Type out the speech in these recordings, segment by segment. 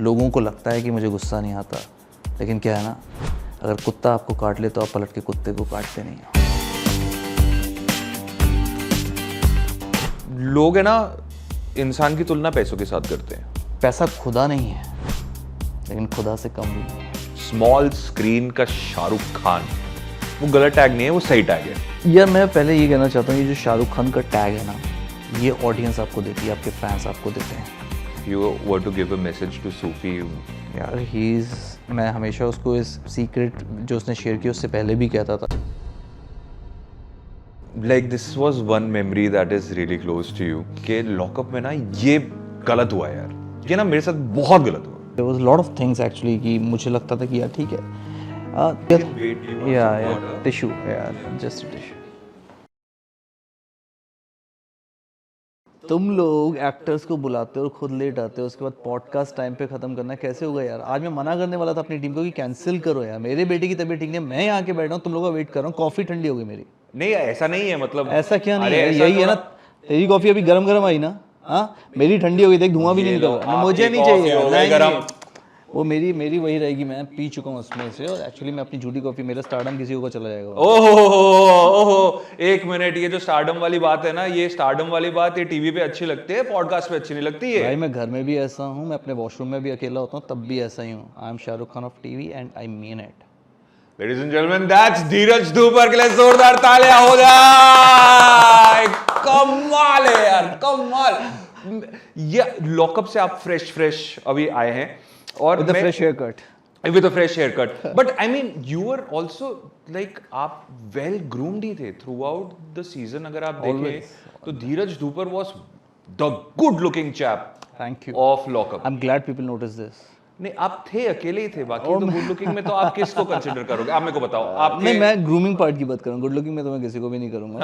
लोगों को लगता है कि मुझे गुस्सा नहीं आता, लेकिन क्या है ना, अगर कुत्ता आपको काट ले तो आप पलट के कुत्ते को काटते नहीं हो। लोग है ना इंसान की तुलना पैसों के साथ करते हैं। पैसा खुदा नहीं है, लेकिन खुदा से कम भी नहीं है। स्मॉल स्क्रीन का शाहरुख खान, वो गलत टैग नहीं है, वो सही टैग है। यार मैं पहले ये कहना चाहता हूँ, ये जो शाहरुख खान का टैग है ना, ये ऑडियंस आपको देती है, आपके फैंस आपको देते हैं। You were to give a message to Sufi. यार मैं हमेशा उसको इस सीक्रेट जो उसने शेयर किया उससे पहले भी कहता था। Like this was one memory that is really close to you. कि लॉकअप में ना ये गलत हुआ यार, ये ना मेरे साथ बहुत गलत हुआ। There was a lot of things actually कि मुझे लगता था कि यार ठीक है, टिश्यू यार, जस्ट टिश्यू। तुम लोग एक्टर्स को बुलाते हो और खुद लेट आते हो, उसके बाद पॉडकास्ट टाइम पे खत्म करना कैसे होगा यार। आज मैं मना करने वाला था अपनी टीम को कि कैंसिल करो यार, मेरे बेटे की तबीयत ठीक नहीं है, मैं यहाँ के बैठा हूँ, तुम लोगों का वेट कर रहा हूँ, कॉफी ठंडी हो गई मेरी। नहीं ऐसा नहीं है, मतलब ऐसा क्या नहीं है, यही है ना, तेरी कॉफी अभी गरम गरम आई ना, हाँ मेरी ठंडी हो गई, देख धुआं भी नहीं निकल रहा, मुझे नहीं चाहिए गरम। वो मेरी वही रहेगी, मैं पी चुका हूँ उसमें से, और एक्चुअली मैं अपनी झूठी कॉफी, मेरा स्टारडम किसी को चला जाएगा। ओहो, एक मिनट, ये जो स्टारडम वाली बात है ना, ये स्टारडम वाली बात ये टीवी पे अच्छी लगती है, पॉडकास्ट पे अच्छी नहीं लगती है। भाई मैं घर में भी ऐसा हूँ, मैं अपने वॉशरूम में भी अकेला होता हूँ, तब भी ऐसा ही हूँ। I am Shahrukh Khan of TV and I mean it. Ladies and gentlemen, that's धीरज धूपर के लिए जोरदार तालियां हो जाए। कमाल है यार, कमाल। ये लॉकअप से आप फ्रेश अभी आए हैं और with a fresh haircut, with a fresh haircut. But I mean, you were also like आप well groomed ही थे throughout the season. अगर आप देखें तो धीरज धूपर was the good looking chap. Thank you. Of lockup. I'm glad people notice this. नहीं, आप थे, अकेले ही थे, बाकी तो गुड लुकिंग में तो आप किसको कंसिडर करोगे? आप मेरे को बताओ। आप नहीं, मैं ग्रूमिंग पार्ट की बात कर रहा हूँ, गुड लुकिंग में तो मैं किसी को भी नहीं करूँगा।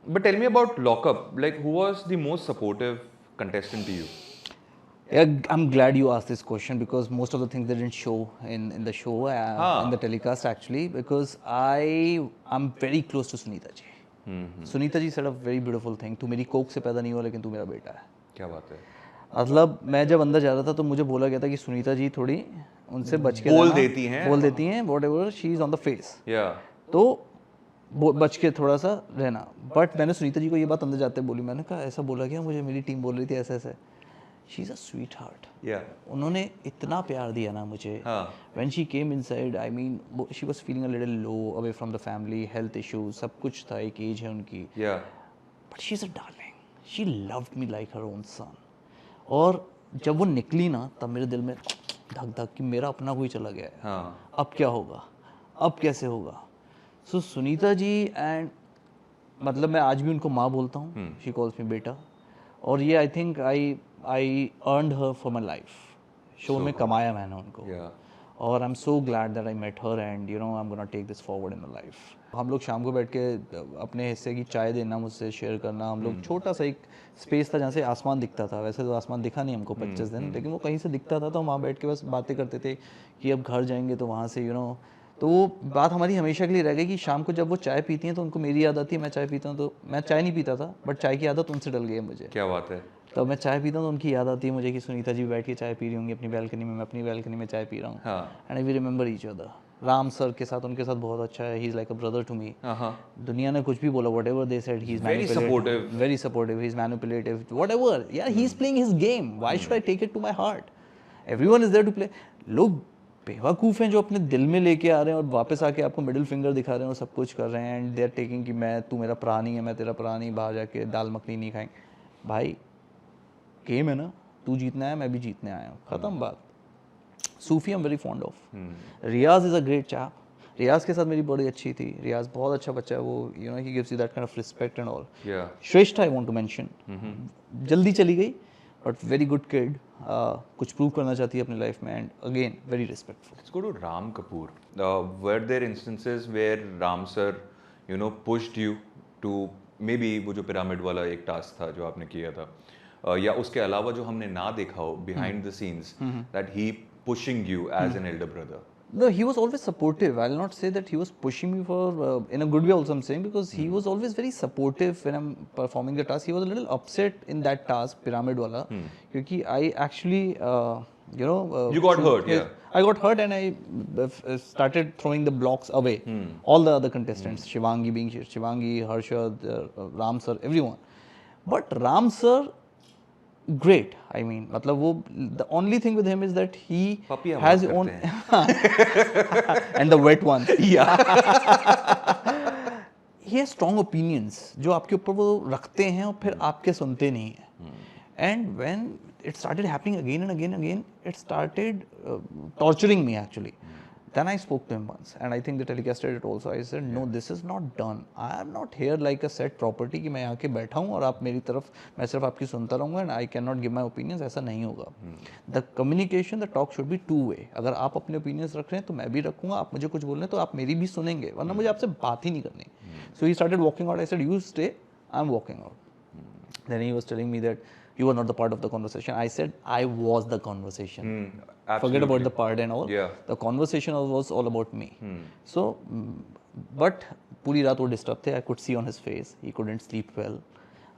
But tell me about lockup. Like, who was the most supportive contestant to you? Yeah, I'm glad you asked this question because most of the things they didn't show in the show, in the telecast actually, because I'm very close to Sunita ji. Sunita ji said a very beautiful thing. तू मेरी Coke से पैदा नहीं हुआ, लेकिन तू मेरा बेटा है। क्या बात है? मतलब मैं जब अंदर जा रहा था तो मुझे बोला गया था कि सुनीता जी थोड़ी उनसे बच के बोल देती हैं whatever she is on the face, तो बच के थोड़ा सा रहना। बट मैंने सुनीता जी को ये बात अंदर जाते बोली, मैंने कहा ऐसा बोला क्या मुझे, मेरी टीम बोल रही थी ऐसे ऐसे। She is a sweet heart, उन्होंने इतना प्यार दिया ना मुझे। When she came inside, I mean she was feeling a little low away from the family, health issues, सब कुछ था, एक एज है उनकी, but she is a darling, she loved me like her own son. और जब वो निकली ना, तब मेरे दिल में धक धक कि मेरा अपना कोई चला गया है। अब क्या होगा, अब कैसे होगा। सो सुनीता जी एंड मतलब मैं आज भी उनको माँ बोलता हूँ, शी कॉल्स मी बेटा। और ये I think I earned her for my life. Show में कमाया मैंने उनको, और I am so glad that I met her and you know I am gonna take this forward in my life. हम लोग शाम को बैठ के अपने हिस्से की चाय देना, मुझसे शेयर करना। हम लोग छोटा सा एक स्पेस था जहाँ से आसमान दिखता था, वैसे तो आसमान दिखा नहीं हमको 25 दिन, लेकिन वो कहीं से दिखता था, तो हम वहाँ बैठ के बस बातें करते थे कि अब घर जाएंगे तो वहाँ से तो वो बात हमारी हमेशा के लिए रह गई कि शाम को जब वो चाय पीती हैं तो उनको मेरी याद आती है, मैं चाय पीता हूँ तो मैं चाय नहीं पीता था, बट चाय की आदत उनसे डल गई है मुझे। क्या बात है। तो मैं चाय पीता हूँ तो उनकी याद आती है मुझे कि सुनीता जी बैठ के चाय पी रही होंगी अपनी बैल्कनी में, मैं अपनी बैल्कनी में चाय पी रहा हूँ। And I we remember each other. Ram sir के साथ, उनके साथ बहुत अच्छा है, he is like a brother to me. दुनिया ने कुछ भी बोला, whatever they said, he is very supportive, he is manipulative, whatever, यार he is playing his game, why should I take it to my heart. Everyone is there to play. लोग बेवकूफ़ हैं जो अपने दिल में लेके आ रहे हैं और वापस आके आपको मिडिल फिंगर दिखा रहे हैं और सब कुछ कर रहे हैं, एंड दे आर टेकिंग कि मैं, तू मेरा प्राणी है, मैं तेरा प्राणी, बाहर जाके दाल मखनी नहीं खाएंगे। भाई गेम है ना, तू जीतना है, मैं भी जीतने आया हूँ, खत्म बात। Sufi I am very fond of. Riyaz is a great chap, Riyaz के साथ मेरी बड़ी अच्छी थी, रियाज बहुत अच्छा बच्चा है, वो you know he gives you that kind of respect and all. Shrestha I want to mention, जल्दी चली गई बट वेरी गुड किड, कुछ प्रूव करना चाहती है अपनी लाइफ में, and again very respectful. Let's go to Ram Kapoor. Were there instances where Ram sir you know pushed you to, maybe वो जो पिरामिड वाला एक टास्क था जो आपने किया था, या उसके अलावा जो हमने ना देखा हो behind the scenes, that he pushing you as an elder brother? No, he was always supportive. I'll not say that he was pushing me for in a good way. Also, I'm saying because he was always very supportive when I'm performing the task. He was a little upset in that task, pyramid wala, because I actually, You got hurt, yeah. I got hurt and I started throwing the blocks away. All the other contestants, Shivangi being Shivangi, Harshad, Ram sir, everyone. But Ram sir, great. I mean, मतलब वो the only thing with him is that he Puppy has his own and the wet ones. Yeah. He has strong opinions जो आपके ऊपर वो रखते हैं और फिर आपके सुनते नहीं हैं. And when it started happening again and again, it started torturing me actually. Then I spoke to him once, and I think the telecaster did it also. I said, no, this is not done. I am not here like a set property कि मैं यहाँ के बैठा हूँ और आप मेरी तरफ मैं सिर्फ आपकी सुनता रहूँगा and I cannot give my opinions. ऐसा नहीं होगा. The communication, the talk should be two way. अगर आप अपने opinions रख रहे हैं तो मैं भी रखूँगा. आप मुझे कुछ बोल रहे हैं तो आप मेरी भी सुनेंगे. वरना मुझे आपसे बात ही नहीं करनी. So he started walking out. I said, you stay. I'm walking out. Then he was telling me that you were not the part of the conversation. I said I was the conversation. Forget about the part and all. Yeah. The conversation was all about me. So, but पूरी रात वो disturb थे. I could see on his face. He couldn't sleep well.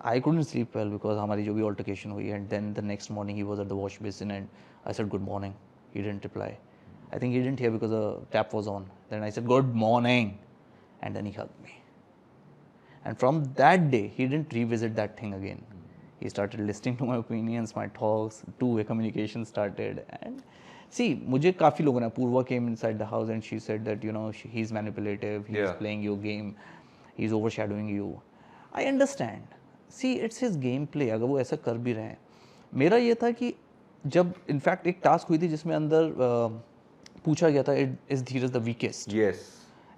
I couldn't sleep well because हमारी जो भी altercation हुई. And then the next morning he was at the wash basin and I said good morning. He didn't reply. I think he didn't hear because the tap was on. Then I said good morning, and then he hugged me. And from that day he didn't revisit that thing again. He started listening to my opinions, my talks, two-way communication started. And see, मुझे काफ़ी लोगों ने, Purva came inside the house and she said that, he's manipulative, he's playing your game, he's overshadowing you. I understand. See, it's his gameplay. अगर वो ऐसा कर भी रहे हैं. मेरा ये था कि जब इनफैक्ट एक टास्क हुई थी जिसमें अंदर पूछा गया था, is Dheeraj the weakest? Yes.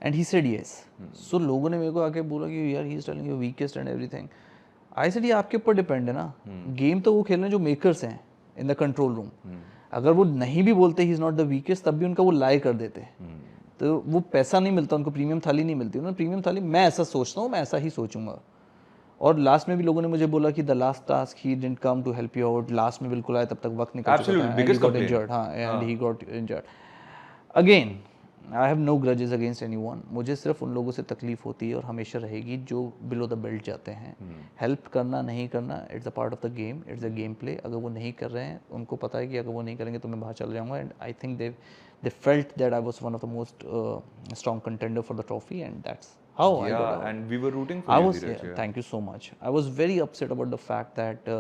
And he said yes. So लोगों ने मेरे को आके बोला कि यार he is telling you weakest and everything. I said ये आपके ऊपर डिपेंड है ना. गेम तो वो खेल रहे हैं जो मेकर्स हैं इन द कंट्रोल रूम. अगर वो नहीं भी बोलते ही इज नॉट द वीकेस्ट तब भी उनका वो लाई कर देते. तो वो पैसा नहीं मिलता उनको, प्रीमियम थाली नहीं मिलती. उन्होंने प्रीमियम थाली, मैं ऐसा सोचता हूँ, मैं ऐसा ही सोचूंगा. और लास्ट में भी लोगों ने मुझे बोला कि the last task he didn't come to help you out. Last में बिल्कुल आया, तब तक वक्त निकल चुका था. And he got injured. हाँ, and he got injured again. I have no grudges against anyone. मुझे सिर्फ उन लोगों से तकलीफ होती है और हमेशा रहेगी जो बिलो द बेल्ट जाते हैं. हेल्प करना नहीं करना, it's a part of the game, it's a game play. अगर वो नहीं कर रहे हैं, उनको पता है कि अगर वो नहीं करेंगे तो मैं बाहर चल जाऊंगा. And I think they felt that I was one of the most strong contender for the trophy, and that's how I got out. And we were rooting for you, Dheeraj. Thank you so much. I was very upset about the fact that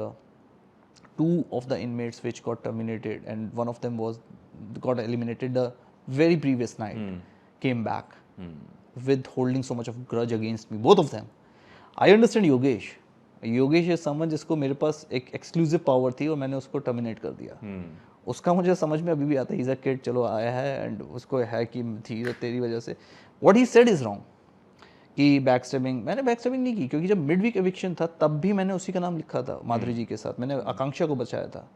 two of the inmates which got terminated, and one of them got eliminated the very previous night, came back with holding so much of grudge against me. Both of them. I understand Yogesh. Yogesh is someone जिसको मेरे पास एक exclusive power थी और मैंने उसको terminate कर दिया. उसका मुझे समझ में अभी भी आता है. इज अ किड, चलो आया है एंड उसको है कि थी तेरी वजह से. What he said is wrong कि बैकस्टैबिंग. मैंने बैकस्टैबिंग नहीं की क्योंकि जब मिड वीक एविक्शन था तब भी मैंने उसी का नाम लिखा था माधुरी जी के साथ. मैंने आकांक्षा को बचाया था.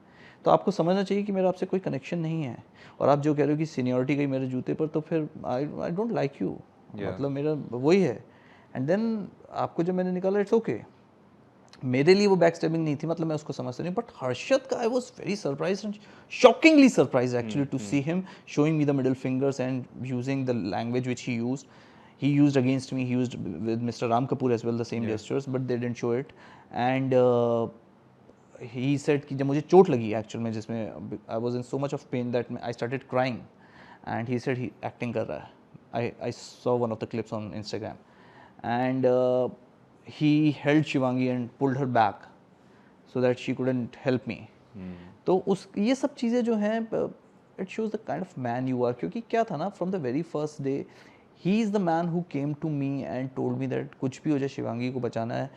तो आपको समझना चाहिए कि मेरा आपसे कोई कनेक्शन नहीं है. और आप जो कह रहे हो कि सीनियरिटी गई मेरे जूते पर, तो फिर आई डोंट लाइक यू. मतलब मेरा वही है. एंड देन आपको जब मैंने निकाला, इट्स ओके. मेरे लिए वो बैकस्टैबिंग नहीं थी, मतलब मैं उसको समझता नहीं. बट हर्षद का I was very surprise and shockingly surprise actually to see him showing me the middle fingers and using the language which he used. He used against me, he used with Mr. Ram Kapoor as well the same gestures, but they didn't show it. And he said कि जब मुझे चोट लगी actual में, जिसमें I was in so much of pain that I started crying. And he said he acting कर रहा है. I saw one of the clips on Instagram. And he held Shivangi and pulled her back so that she couldn't help me. तो ये सब चीज़ें जो हैं, it shows the kind of man you are. क्योंकि क्या था ना, from the very first day, he is the man who came to me and told me that कुछ भी हो जाए शिवांगी को बचाना है.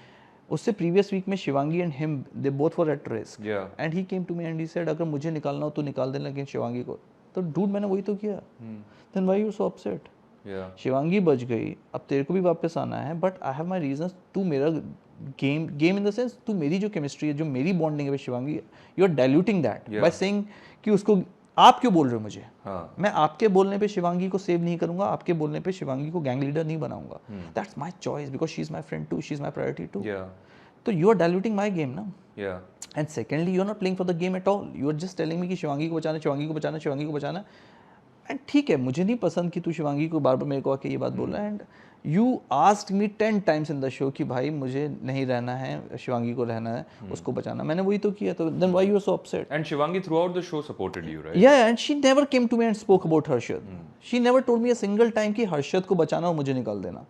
उससे प्रीवियस वीक में Shivangi and him, they both were at risk. And he came to me and he said अगर मुझे निकालना हो तो निकाल देना, लेकिन शिवांगी को. तो डूड मैंने वही तो किया. Then why you so upset? Shivangi बच गई, अब तेरे को भी वापस आना है. But I have my reasons. तू मेरा गेम इन द सेंस, तू मेरी जो केमिस्ट्री है, जो मेरी बॉन्डिंग है with Shivangi, you are diluting that by saying कि उसको आप क्यों बोल रहे हो मुझे. मैं आपके बोलने पे शिवांगी को सेव नहीं करूंगा, आपके बोलने पे शिवांगी को गैंग लीडर नहीं बनाऊंगा. That's my choice because she is my friend too, she is my priority too. तो you are diluting my game ना. And secondly, you are not playing for the game at all. You are just telling me कि शिवांगी को बचाना, शिवांगी को बचाना, शिवांगी को बचाना. And ठीक है, मुझे नहीं पसंद कि तू शिवांगी को बार बार मेरे को आके ये बात बोल रहा है, and you asked me 10 times in the show कि भाई मुझे नहीं रहना है, शिवांगी को रहना है, उसको बचाना, मैंने वही तो किया, तो then why you are so upset? And Shivangi throughout the show supported you, right? Yeah, and she never came to me and spoke about Harshad. She never told me a single time कि हर्षद को बचाना और मुझे निकाल देना.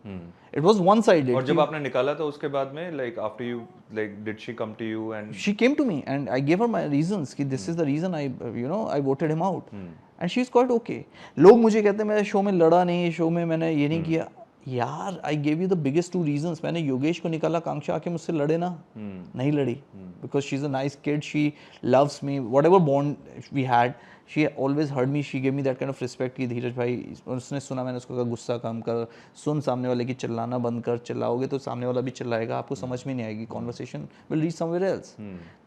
It was one-sided. और जब आपने निकाला तो उसके बाद में like after you like did she come to you and She came to me and I gave her my reasons कि this is the reason I voted him out. And she's quite okay. लोग मुझे कहते हैं मैं show में लड़ा नहीं, show में मैंने ये नहीं किया. यार I gave you the biggest 2 reasons. मैंने योगेश को निकाला, आकांक्षा आके मुझसे लड़े ना, नहीं लड़ी, because she's a nice kid, she loves me, whatever bond we had, she always heard me, she gave me that kind of respect कि धीरज भाई, उसने सुना, मैंने उसको कहा गुस्सा कम कर, सुन सामने वाले की, चिल्लाना बंद कर, चिल्लाओगे तो सामने वाला भी चिल्लाएगा, आपको समझ में नहीं आएगी, conversation will reach somewhere else.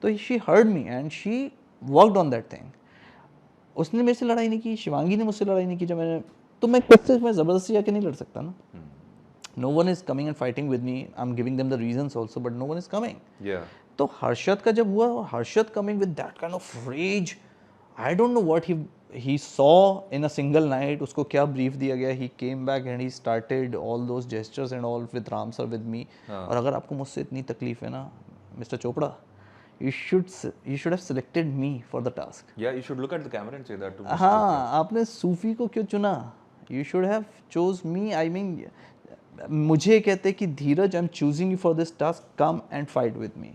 तो she heard me and she worked on that thing. उसने मेरे से लड़ाई नहीं की, शिवांगी ने मुझसे लड़ाई नहीं की, जब मैंने, तो मैं खुद मैं ज़बरदस्ती जाके नहीं लड़ सकता ना. No one is coming and fighting with me. I'm giving them the reasons also, but no one is coming. yeah. तो हर्षद का जब हुआ, Harshad coming with that kind of rage, I don't know what he saw in a single night. उसको क्या brief दिया गया? He came back and he started all those gestures and all with Ram sir with me. और अगर आपको मुझसे इतनी तकलीफ है ना, Mr. Chopra, you should have selected me for the task. Yeah, you should look at the camera and say that to me. हाँ, आपने सूफी को क्यों चुना? You should have chose me. I mean, मुझे कहते कि Dheeraj, I am choosing you for this task, come and fight with me.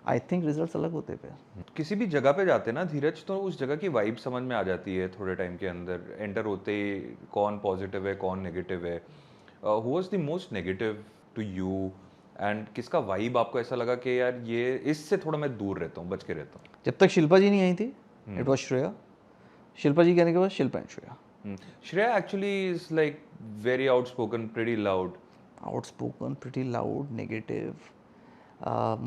I think results अलग होते पे. किसी भी जगह पे जाते ना धीरज, तो उस जगह की वाइब समझ में आ जाती है थोड़े टाइम के अंदर. एंटर होते ही कौन पॉजिटिव है कौन नेगेटिव है. Who was the most negative to you and किसका वाइब आपको ऐसा लगा कि यार ये इससे थोड़ा मैं दूर रहता हूँ, बच के रहता हूँ? जब तक शिल्पा जी नहीं आई थी, इट वाज श्रेया. शिल्पा जी कहने के बाद Shilpa and Shreya. Shreya actually is like very outspoken, pretty loud. Outspoken, pretty loud, negative.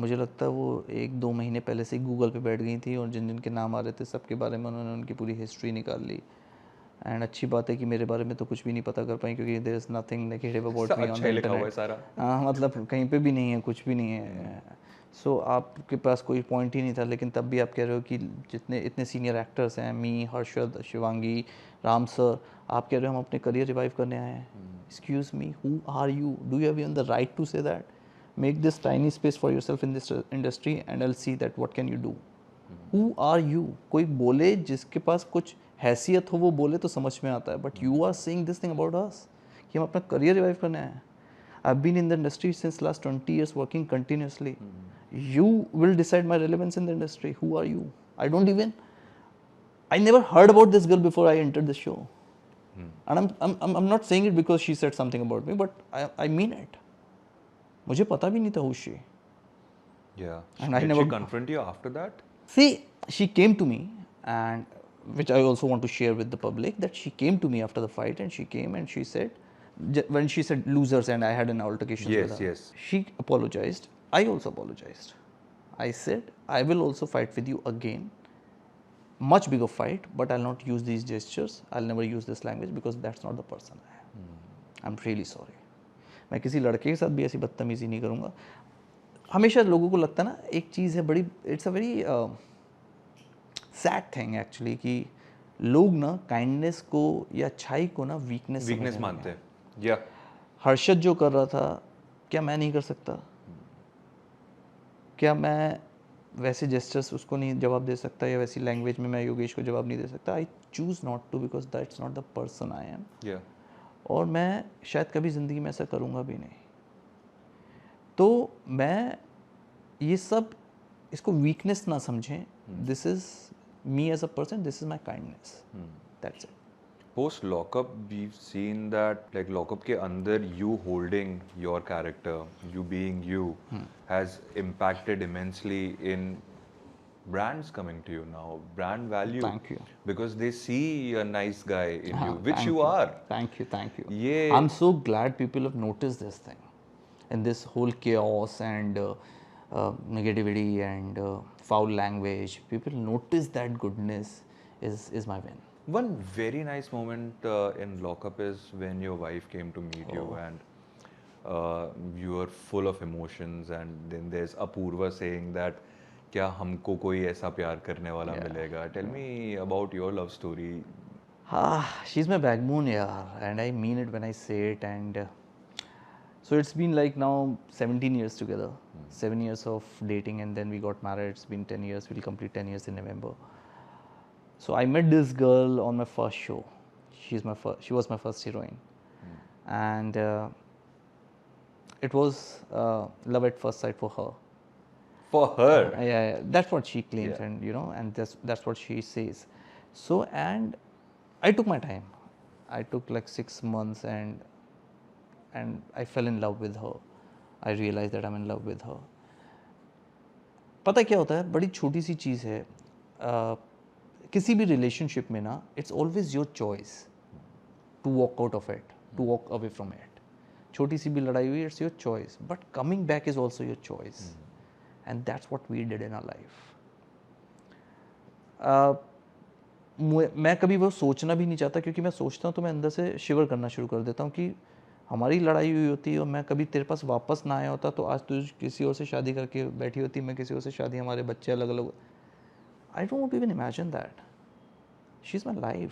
मुझे लगता है वो 1-2 महीने पहले से गूगल पे बैठ गई थी और जिन जिन के नाम आ रहे थे सबके बारे में उन्होंने उनकी पूरी हिस्ट्री निकाल ली. एंड अच्छी बात है कि मेरे बारे में तो कुछ भी नहीं पता कर पाई, क्योंकि there is nothing negative about me on the internet. मतलब कहीं पे भी नहीं है, कुछ भी नहीं है. सो आपके पास कोई पॉइंट ही नहीं था. लेकिन तब भी आप कह रहे हो कि जितने इतने सीनियर एक्टर्स हैं, मी, हर्षद, शिवांगी, राम सर, आप कह रहे हो हम अपने करियर रिवाइव करने आए हैं. Excuse me, who are you? Do you have even the right to say that? Make this tiny space for yourself in this industry and I will see that what can you do. Who are you? कोई बोले जिसके पास कुछ हैसियत हो वो बोले तो समझ में आता है, but you are saying this thing about us कि हम अपना करियर रिवाइव करने आए हैं. I've been in the industry since last 20 years working continuously. You will decide my relevance in the industry. Who are you? I never heard about this girl before I entered the show. And I'm not saying it because she said something about me, but I mean it. मुझे पता भी नहीं था who she. Yeah. And Did I never she confront you after that? See, she came to me, and which I also want to share with the public, that she came to me after the fight and she came and she said, when she said losers and I had an altercation with her. Yes. She apologized. I also apologized. I said, I will also fight with you again. Much bigger fight, but I'll not use these gestures. I'll never use this language because that's not the person I am. I'm really sorry. मैं किसी लड़के के साथ भी ऐसी बदतमीजी नहीं करूँगा. हमेशा लोगों को लगता है ना, एक चीज़ है बड़ी, it's a very sad thing actually, कि लोग ना काइंडनेस को या अच्छाई को ना वीकनेस मानते हैं. Yeah. हर्षद जो कर रहा था, क्या मैं नहीं कर सकता? क्या मैं वैसे जेस्चर्स उसको नहीं जवाब दे सकता, या वैसी लैंग्वेज में मैं योगेश को जवाब नहीं दे सकता? I choose not to because that's not the person I am. और मैं शायद कभी ज़िंदगी में ऐसा करूँगा भी नहीं. तो मैं ये सब, इसको वीकनेस ना समझें. This is me as a person, this is my kindness, that's it. Post lockup, we've seen that like lockup के अंदर you holding your character, you being you, has impacted immensely in brands coming to you now, brand value. Thank you. Because they see a nice guy in you, which you are. Thank you. Yeah. I'm so glad people have noticed this thing, and this whole chaos and negativity and foul language. People notice that goodness is my win. One very nice moment in lockup is when your wife came to meet you and you were full of emotions, and then there's Apurva saying that क्या हमको कोई ऐसा प्यार करने वाला मिलेगा. Tell me about your love story. She's my backbone, yeah, and I mean it when I say it. And so it's been like now 17 years together, 7 years of dating, and then we got married. It's been 10 years. We'll complete 10 years in November. So I met this girl on my first show. She was my first heroine, and it was love at first sight for her. For her. Yeah, that's what she claims, Yeah. and and that's what she says. So, and I took my time. I took like 6 months, and I fell in love with her. I realized that I'm in love with her. पता क्या होता है, बड़ी छोटी सी चीज़ है, किसी भी relationship में ना, it's always your choice to walk out of it, to walk away from it. छोटी सी भी लड़ाई हुई, it's your choice, but coming back is also your choice, and that's what we did in our life. मैं कभी वो सोचना भी नहीं चाहता, क्योंकि मैं सोचता हूँ तो मैं अंदर से शिवर करना शुरू कर देता हूँ कि हमारी लड़ाई हुई होती और मैं कभी तेरे पास वापस ना आया होता, तो आज तू किसी और से शादी करके बैठी होती, मैं किसी और से शादी, हमारे बच्चे अलग अलग. I don't even imagine that. She is my life,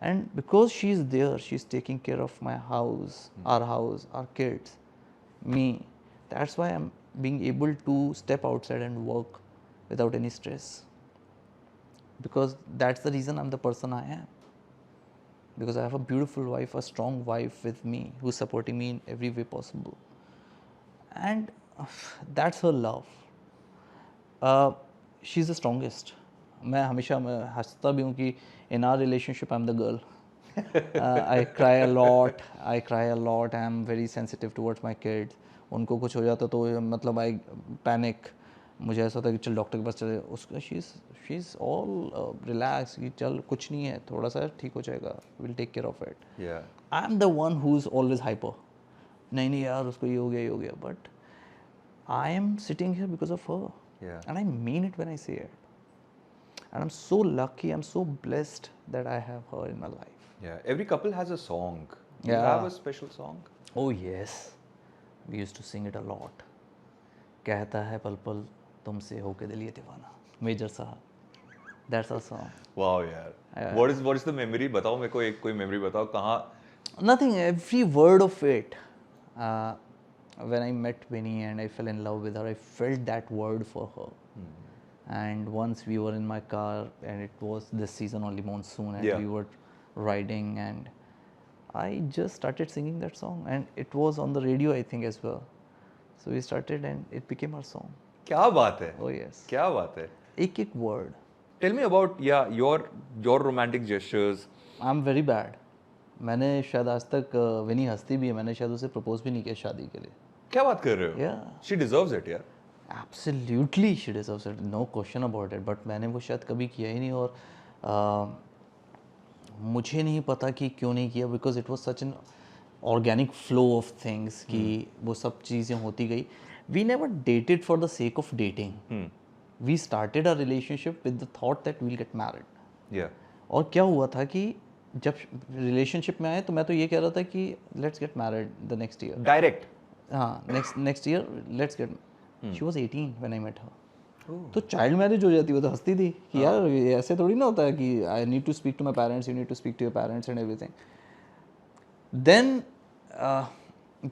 and because she is there, she is taking care of my house, our kids, me. That's why I'm being able to step outside and work without any stress, because that's the reason I'm the person I am, because I have a beautiful wife, a strong wife with me, who's supporting me in every way possible, and that's her love. She's the strongest. मैं हमेशा हंसता भी हूँ कि in our relationship I'm the girl. I cry a lot. I am very sensitive towards my kids. उनको कुछ हो जाता तो मतलब I panic. मुझे ऐसा होता है कि चल डॉक्टर के पास चले. उसका she's all relaxed कि चल कुछ नहीं है, थोड़ा सा ठीक हो जाएगा, we'll take care of it. Yeah. I'm the one who's always hyper. नहीं यार उसको ये हो गया, but I am sitting here because of her. Yeah. And I mean it when I say it. And I'm so lucky, I'm so blessed that I have her in my life. Yeah. Every couple has a song. Do you Yeah. have a special song? Oh yes, we used to sing it a lot. कहता है पल पल तुमसे होके दिल ये दीवाना, major साहब. That's our song. Wow, yeah. What is the memory? बताओ मेरे को, एक कोई memory बताओ कहाँ. Nothing, every word of it. When I met Winnie and I fell in love with her, I felt that word for her. And once we were in my car, and it was this season only, monsoon, and Yeah. we were riding, and I just started singing that song, and it was on the radio, I think, as well. So we started, and it became our song. क्या बात है. Oh yes. क्या बात है. एक word. Tell me about your romantic gestures. I'm very bad. मैंने शायद आज तक विनी हंसती भी है, मैंने शायद उसे प्रपोज भी नहीं किया शादी के लिए. क्या बात कर रहे हो? Yeah. She deserves it, yeah. Absolutely, she deserves it. No question about it. But मैंने वो शायद कभी किया ही नहीं, और मुझे नहीं पता कि क्यों नहीं किया, because it was such an organic flow of things कि वो सब चीज़ें होती गई. We never dated for the sake of dating. We started a relationship with the thought that we'll get married. Yeah. और क्या हुआ था कि जब रिलेशनशिप में आए तो मैं तो ये कह रहा था कि let's get married the next year. Direct. हाँ, next year let's get. She was 18 when I met her. तो चाइल्ड मैरिज हो जाती, वो तो हंसती थी कि यार ये ऐसे थोड़ी ना होता है कि I need to speak to my parents, you need to speak to your parents and everything. Then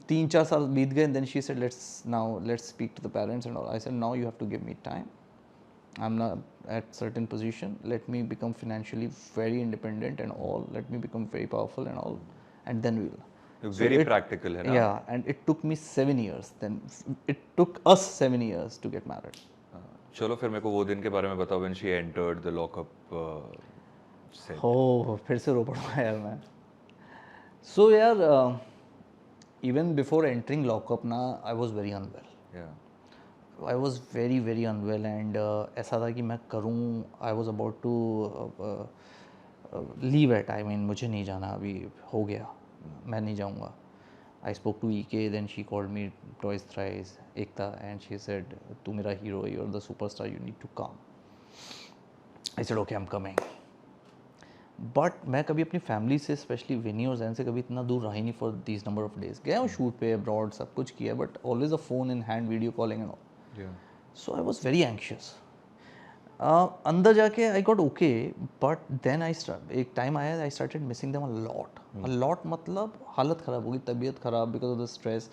3-4 साल बीत गए, then she said let's speak to the parents and all. I said now you have to give me time. I am not at certain position, let me become financially very independent and all, let me become very powerful and all, and then we'll. Very practical है ना. Yeah, and it took me 7 years. Then it took us 7 years to get married. चलो फिर मेरे को वो दिन के बारे में बताओ when she entered the lockup cell. Oh, फिर से रो पड़ा यार मैं. So यार, even before entering lockup ना, I was very unwell. Yeah. I was very very unwell, and ऐसा था कि मैं करूँ, I was about to leave it. I mean मुझे नहीं जाना, अभी हो गया, मैं नहीं जाऊँगा. I spoke to EK, then she called me twice thrice, Ekta, and she said, "तू मेरा hero, you're the superstar, you need to come." I said, "Okay, I'm coming." But मैं कभी अपनी फैमिली से, स्पेशली विनी और जैन से, कभी इतना दूर रहा ही नहीं for these number of days. गया हूँ शूट पे, अब्रॉड, सब कुछ किया, but always a phone in hand, video calling and all. Yeah. So I was very anxious. अंदर जाके I got okay, but then एक टाइम आया I started missing them a lot मतलब हालत ख़राब हो गई, तबीयत ख़राब बिकॉज ऑफ द स्ट्रेस।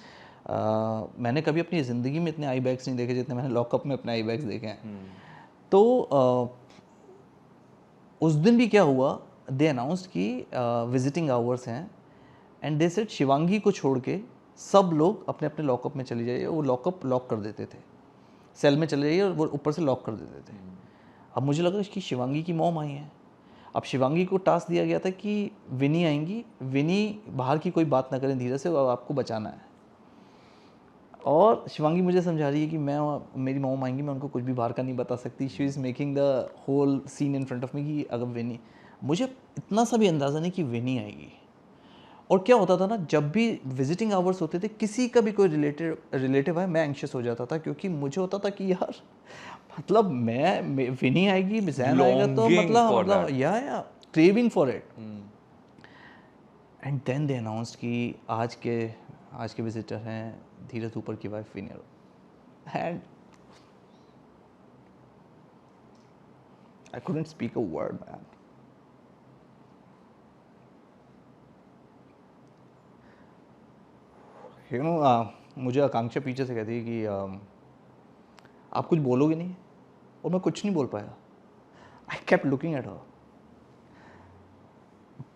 मैंने कभी अपनी ज़िंदगी में इतने आई बैग्स नहीं देखे जितने मैंने लॉकअप में अपने आई बैग्स देखे हैं। तो उस दिन भी क्या हुआ, दे अनाउंस्ड कि विजिटिंग आवर्स हैं एंड दे सेड शिवांगी को छोड़ के सब लोग अपने अपने लॉकअप में चले जाइए। वो लॉकअप लॉक कर देते थे, सेल में चले जाइए और वो ऊपर से लॉक कर देते थे। अब मुझे लगा कि शिवांगी की मॉम आई है। अब शिवांगी को टास्क दिया गया था कि विनी आएंगी, विनी बाहर की कोई बात ना करें धीरे से, और आपको बचाना है। और शिवांगी मुझे समझा रही है कि मेरी मॉम आएंगी, मैं उनको कुछ भी बाहर का नहीं बता सकती। She is making the whole scene in front of me कि अगर विनी, मुझे इतना सा भी अंदाज़ा नहीं कि विनी आएगी। और क्या होता था ना, जब भी विजिटिंग आवर्स होते थे, किसी का भी कोई रिलेटिव है, मैं एंग्शियस हो जाता था, क्योंकि मुझे होता था कि यार मतलब मैं विनी आएगी, मिज़ैन आएगा, तो मतलब या craving for it. And then they announced कि आज के विजिटर हैं धीरज ऊपर की wife winner. And I couldn't speak a word man. You know, मुझे आकांक्षा पीछे से कहती है कि आप कुछ बोलोगे नहीं, और मैं कुछ नहीं बोल पाया। I kept looking at her,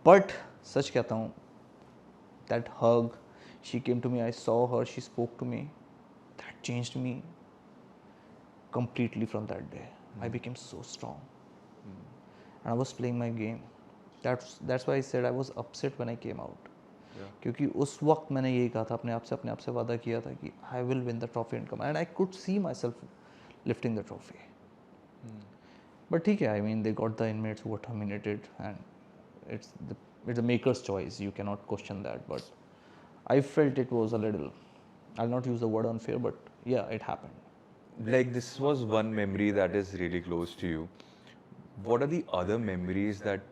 but सच कहता हूँ, that hug, she came to me, I saw her, she spoke to me, that changed me completely from that day. I became so strong. And I was playing my game. That's why I said I was upset when I came out. क्योंकि उस वक्त मैंने यही कहा था अपने आप से वादा किया था कि I will win the trophy and come, and I could see myself lifting the trophy. But ठीक है, I mean they got the inmates who were terminated, and it's the makers choice, you can not question that. But I felt it was a little, I will not use the word unfair, but yeah it happened. Like, this was one memory that is really close to you. What are the other memories that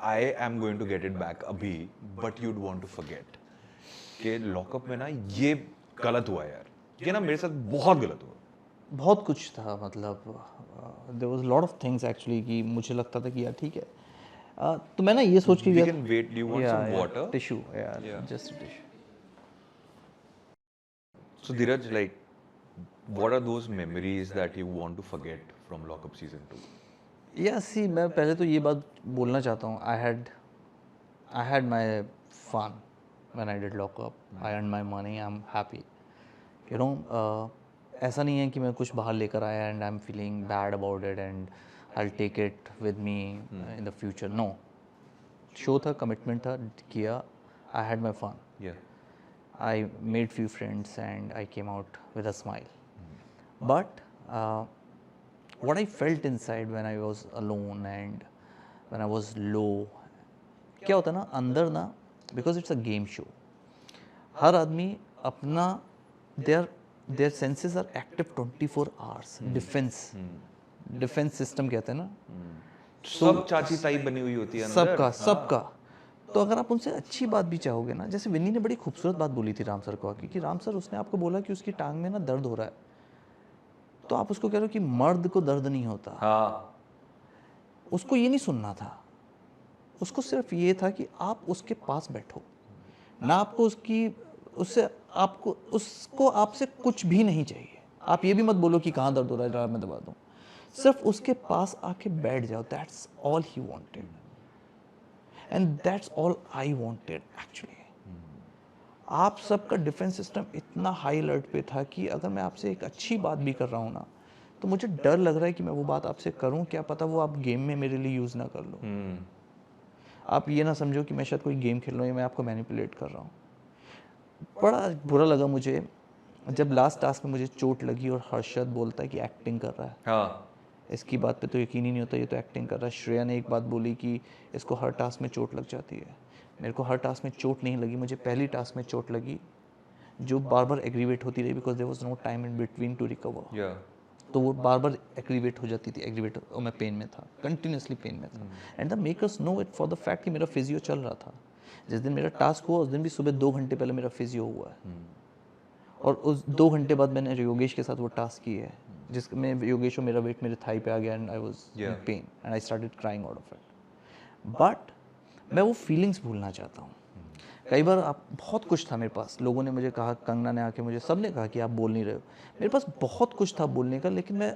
I am going to get it back abhi, but you'd want to forget? कि lockup में ना ये गलत हुआ यार, ये ना मेरे साथ बहुत गलत हुआ। बहुत कुछ था, मतलब there was lot of things actually, कि मुझे लगता था कि यार ठीक है। तो मैं ना ये सोच के We can wait. Do you want some water? Tissue यार, just tissue. So Dheeraj, like, what are those memories that you want to forget from Lockup season 2? या सी, मैं पहले तो ये बात बोलना चाहता हूँ, I had my fun when I did lockup, I earn my money, I am happy, you know. ऐसा नहीं है कि मैं कुछ बाहर लेकर आया and I am feeling bad about it and I will take it with me in the future. No, show था, कमिटमेंट था, किया, I had my fun, I made few friends and I came out with a smile. But what I felt inside when I was alone and when I was low, क्या होता ना अंदर ना, because it's a game show, हर आदमी अपना their senses are active 24 hours. Defense system कहते हैं ना, सब चाची ताई बनी हुई होती है अंदर, सबका। तो अगर आप उनसे अच्छी बात भी चाहोगे ना, जैसे विन्नी ने बड़ी खूबसूरत बात बोली थी राम सर को आके, कि राम सर उसने आपको बोला कि उसकी टांग में ना दर्द हो रहा है, तो आप उसको कह रहे हो कि मर्द को दर्द नहीं होता। उसको ये नहीं सुनना था, उसको सिर्फ ये था कि आप उसके पास बैठो ना, आपको उसको आपसे कुछ भी नहीं चाहिए। आप ये भी मत बोलो कि कहाँ दर्द हो रहा है मैं दबा दूँ, सिर्फ उसके पास आके बैठ जाओ। That's all he wanted and that's all I wanted actually. आप सबका डिफेंस सिस्टम इतना हाई अलर्ट पे था कि अगर मैं आपसे एक अच्छी बात भी कर रहा हूँ ना, तो मुझे डर लग रहा है कि मैं वो बात आपसे करूँ, क्या पता वो आप गेम में मेरे लिए यूज़ ना कर लो। आप ये ना समझो कि मैं शायद कोई गेम खेल रहा हूँ या मैं आपको मैनिपुलेट कर रहा हूँ। बड़ा बुरा लगा मुझे जब लास्ट टास्क में मुझे चोट लगी और हर्षद बोलता है कि एक्टिंग कर रहा है। इसकी बात पे तो यकीन ही नहीं होता, ये तो एक्टिंग कर रहा है। श्रेया ने एक बात बोली कि इसको हर टास्क में चोट लग जाती है। मेरे को हर टास्क में चोट नहीं लगी, मुझे पहली टास्क में चोट लगी जो बार बार एग्रीवेट होती रही, because there was no time in between to recover. तो वो बार बार एग्रीवेट हो जाती थी, और मैं पेन में था, कंटिन्यूसली पेन में था। And the makers know it for the fact कि मेरा फिजियो चल रहा था। जिस दिन मेरा टास्क हुआ उस दिन भी सुबह 2 घंटे पहले मेरा फिजियो हुआ है, और उस 2 घंटे बाद मैंने योगेश के साथ वो टास्क की है। जिसमें योगेश और मेरा वेट मेरे थाई पे आ गया and I was in pen and I started crying out of it. But मैं वो फीलिंग्स भूलना चाहता हूँ। कई बार आप बहुत कुछ था मेरे पास, लोगों ने मुझे कहा, कंगना ने आके मुझे, सब ने कहा कि आप बोल नहीं रहे हो। मेरे पास बहुत कुछ था बोलने का, लेकिन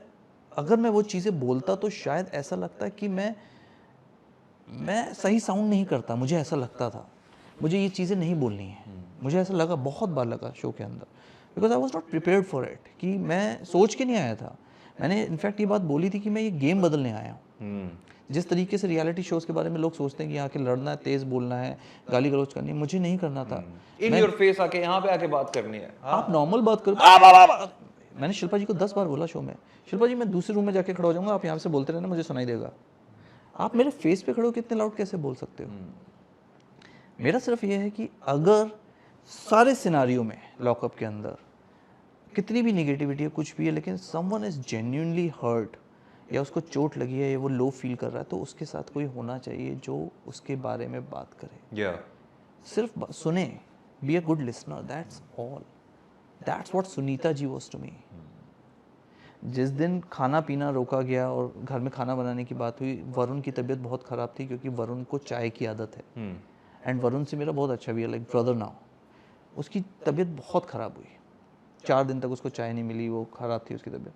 अगर मैं वो चीज़ें बोलता तो शायद ऐसा लगता कि मैं सही साउंड नहीं करता। मुझे ऐसा लगता था मुझे ये चीज़ें नहीं बोलनी है। मुझे ऐसा लगा, बहुत बार लगा शो के अंदर, because I was not prepared for it, कि मैं सोच के नहीं आया था। मैंने इनफैक्ट ये बात बोली थी कि मैं ये गेम बदलने आया हूँ। जिस तरीके से रियलिटी शोज़ के बारे में लोग सोचते हैं कि यहाँ के लड़ना है, तेज़ बोलना है, गाली गलौज करनी है, मुझे नहीं करना था। इन योर फेस आके यहाँ पे आके बात करनी है। आप नॉर्मल बात करो। मैंने शिल्पा जी को 10 बार बोला शो में, शिल्पा जी मैं दूसरे रूम में जाके खड़ा हो जाऊंगा, आप यहाँ से बोलते रहना, मुझे सुनाई देगा। आप मेरे फेस पे खड़े हो कितने लाउड कैसे बोल सकते हो? मेरा सिर्फ ये है कि अगर सारे सिनारियों में लॉकअप के अंदर कितनी भी निगेटिविटी है, कुछ भी है, लेकिन समवन इज जेन्युइनली हर्ट या उसको चोट लगी है या वो लो फील कर रहा है, तो उसके साथ कोई होना चाहिए जो उसके बारे में बात करे। सिर्फ सुने, be a good listener, that's all. That's what Sunita ji was to me. जिस दिन खाना पीना रोका गया और घर में खाना बनाने की बात हुई, वरुण की तबीयत बहुत ख़राब थी, क्योंकि वरुण को चाय की आदत है एंड वरुण से मेरा बहुत अच्छा भी है, लाइक ब्रदर नाउ। उसकी तबीयत बहुत ख़राब हुई, 4 दिन तक उसको चाय नहीं मिली, वो ख़राब थी उसकी तबीयत।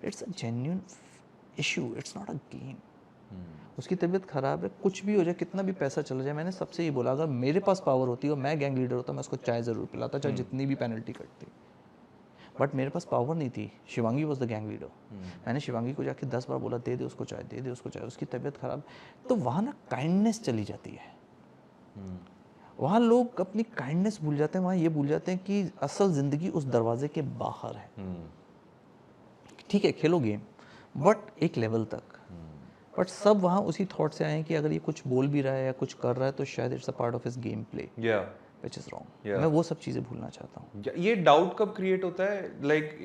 It's a genuine issue, it's not a game. उसकी तबीयत ख़राब है, कुछ भी हो जाए, कितना भी पैसा चला जाए। मैंने सबसे ये बोला, अगर मेरे पास पावर होती और मैं गैंग लीडर होता, मैं उसको चाय ज़रूर पिलाता, चाहे जितनी भी पेनल्टी कटती। बट मेरे पास पावर नहीं थी। Shivangi was the gang leader. मैंने शिवांगी को जाके 10 बार बोला, दे दे उसको चाय, दे दे उसको चाय, उसकी तबीयत खराब। तो वहाँ ना काइंडनेस चली जाती है। वहाँ लोग अपनी काइंडनेस भूल जाते हैं, वहाँ ये भूल जाते हैं कि असल ज़िंदगी उस दरवाजे के बाहर है। ठीक है, खेलो गेम, बट एक लेवल तक। बट सब वहाँ उसी थॉट से आए हैं कि अगर ये कुछ बोल भी रहा है या कुछ कर रहा है तो शायद it's a part of his game play, which is wrong. मैं वो सब चीज़ें भूलना चाहता हूँ। ये डाउट कब क्रिएट होता है, like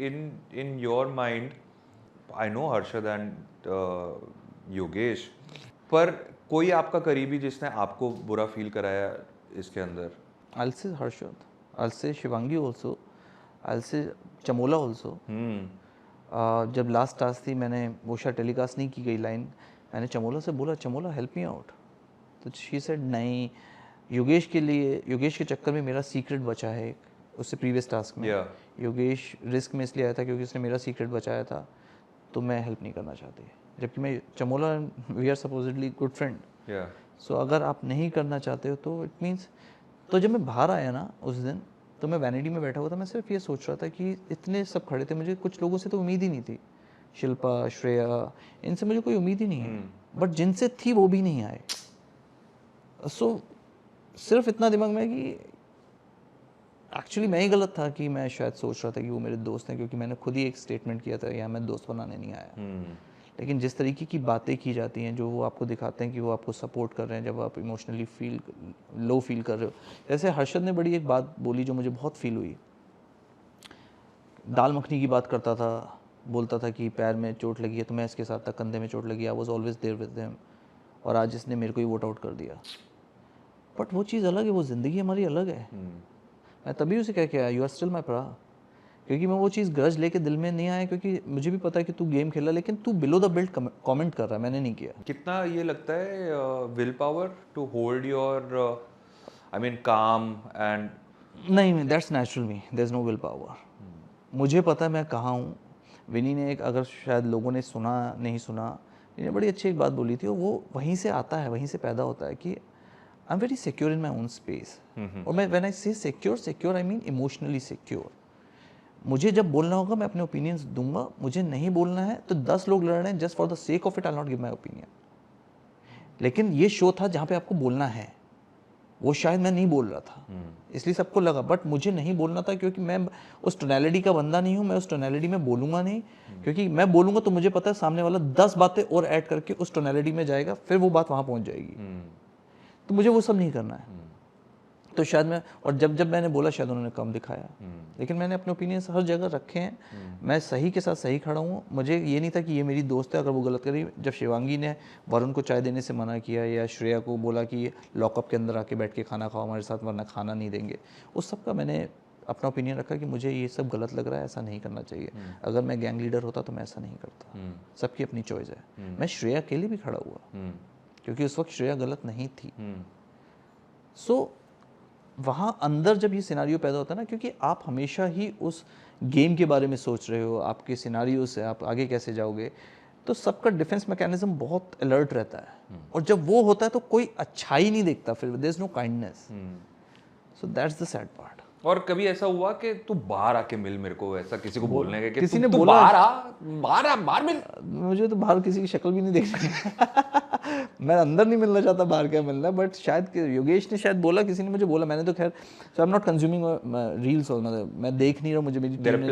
in your mind? I know Harshad and Yogesh, पर कोई आपका करीबी जिसने आपको बुरा फील कराया इसके अंदर? I'll say Harshad, I'll say Shivangi also, I'll say Chamola also. जब लास्ट टास्क थी, मैंने वो शायद टेलीकास्ट नहीं की गई लाइन, मैंने चमोला से बोला, चमोला हेल्प मी आउट, तो शी सेड नहीं, योगेश के लिए, योगेश के चक्कर में मेरा सीक्रेट बचा है एक, उससे प्रीवियस टास्क में योगेश रिस्क में इसलिए आया था क्योंकि उसने मेरा सीक्रेट बचाया था, तो मैं हेल्प नहीं करना चाहती। जबकि मैं Chamola, we are supposedly good friend. So अगर आप नहीं करना चाहते हो तो इट मीन्स, तो जब मैं बाहर आया ना उस दिन, तो मैं वैनिटी में बैठा हुआ था, मैं सिर्फ ये सोच रहा था कि इतने सब खड़े थे, मुझे कुछ लोगों से तो उम्मीद ही नहीं थी, शिल्पा, श्रेया, इनसे मुझे कोई उम्मीद ही नहीं है, बट जिनसे थी वो भी नहीं आए। सो सिर्फ इतना दिमाग में कि एक्चुअली मैं ही गलत था कि मैं शायद सोच रहा था कि वो मेरे दोस्त हैं, क्योंकि मैंने खुद ही एक स्टेटमेंट किया था, या मैं दोस्त बनाने नहीं आया। लेकिन जिस तरीके की बातें की जाती हैं, जो वो आपको दिखाते हैं कि वो आपको सपोर्ट कर रहे हैं जब आप इमोशनली लो फील कर रहे हो। जैसे हर्षद ने बड़ी एक बात बोली जो मुझे बहुत फील हुई, दाल मखनी की बात करता था, बोलता था कि पैर में चोट लगी है तो मैं इसके साथ था, कंधे में चोट लगी, I was always there with him, और आज इसने मेरे को ही वोट आउट कर दिया। बट वो चीज़ अलग है, वो ज़िंदगी हमारी अलग है। मैं तभी उसे कह के आया, यू आर स्टिल माई प्रा, क्योंकि मैं वो चीज़ ग्रज लेके दिल में नहीं आया, क्योंकि मुझे भी पता है कि तू गेम खेला, लेकिन तू बिलो द बेल्ट कमेंट कर रहा है, मैंने नहीं किया। कितना ये लगता है will power to hold your, I mean काम एंड? नहीं, that's natural me, there is no will power. मुझे पता है मैं कहाँ हूँ। विनी ने एक, अगर शायद लोगों ने सुना नहीं सुना, विनी ने बड़ी अच्छी एक बात बोली थी, और वो वहीं से आता है, वहीं से पैदा होता है कि I am very secure in my own space. और मैं व्हेन आई से secure I mean emotionally secure. मुझे जब बोलना होगा मैं अपने ओपिनियंस दूंगा, मुझे नहीं बोलना है तो 10 लोग लड़ रहे हैं, just for the sake of it I will not give my opinion. लेकिन ये शो था जहाँ पे आपको बोलना है, वो शायद मैं नहीं बोल रहा था, इसलिए सबको लगा, बट मुझे नहीं बोलना था, क्योंकि मैं उस टोनैलिटी का बंदा नहीं हूँ, मैं उस टोनैलिटी में बोलूँगा नहीं, क्योंकि मैं बोलूँगा तो मुझे पता है सामने वाला 10 बातें और ऐड करके उस टोनैलिटी में जाएगा, फिर वो बात वहाँ पहुँच जाएगी। तो मुझे वो सब नहीं करना है। तो शायद मैं, और जब मैंने बोला शायद उन्होंने कम दिखाया, लेकिन मैंने अपने ओपिनियंस हर जगह रखे हैं। मैं सही के साथ सही खड़ा हूँ। मुझे ये नहीं था कि ये मेरी दोस्त है, अगर वो गलत करी। जब शिवांगी ने वरुण को चाय देने से मना किया, या श्रेया को बोला कि लॉकअप के अंदर आके बैठ के खाना खाओ हमारे साथ वरना खाना नहीं देंगे, उस सब का मैंने अपना ओपिनियन रखा कि मुझे ये सब गलत लग रहा है, ऐसा नहीं करना चाहिए। अगर मैं गैंग लीडर होता तो मैं ऐसा नहीं करता। सबकी अपनी चॉइस है। मैं श्रेया के लिए भी खड़ा हुआ क्योंकि उस वक्त श्रेया गलत नहीं थी। सो वहाँ अंदर जब ये सिनारियो पैदा होता है ना, क्योंकि आप हमेशा ही उस गेम के बारे में सोच रहे हो, आपके सिनारियो से आप आगे कैसे जाओगे, तो सबका डिफेंस मैकेनिज्म बहुत अलर्ट रहता है। और जब वो होता है तो कोई अच्छाई नहीं देखता, फिर there is no kindness. So that's the sad part. और कभी ऐसा हुआ कि तू बाहर आके मिल मेरे को, ऐसा किसी को बोलने के कि किसी तू ने तू बोला, बाहर मिल? मुझे तो बाहर किसी की शक्ल भी नहीं देखनी मैं अंदर नहीं मिलना चाहता, बाहर क्या मिलना है। बट शायद योगेश ने शायद बोला, किसी ने मुझे बोला, मैंने तो खैर, so I am not consuming reels और मैं देख नहीं रहा, मुझे मेरी टीम ने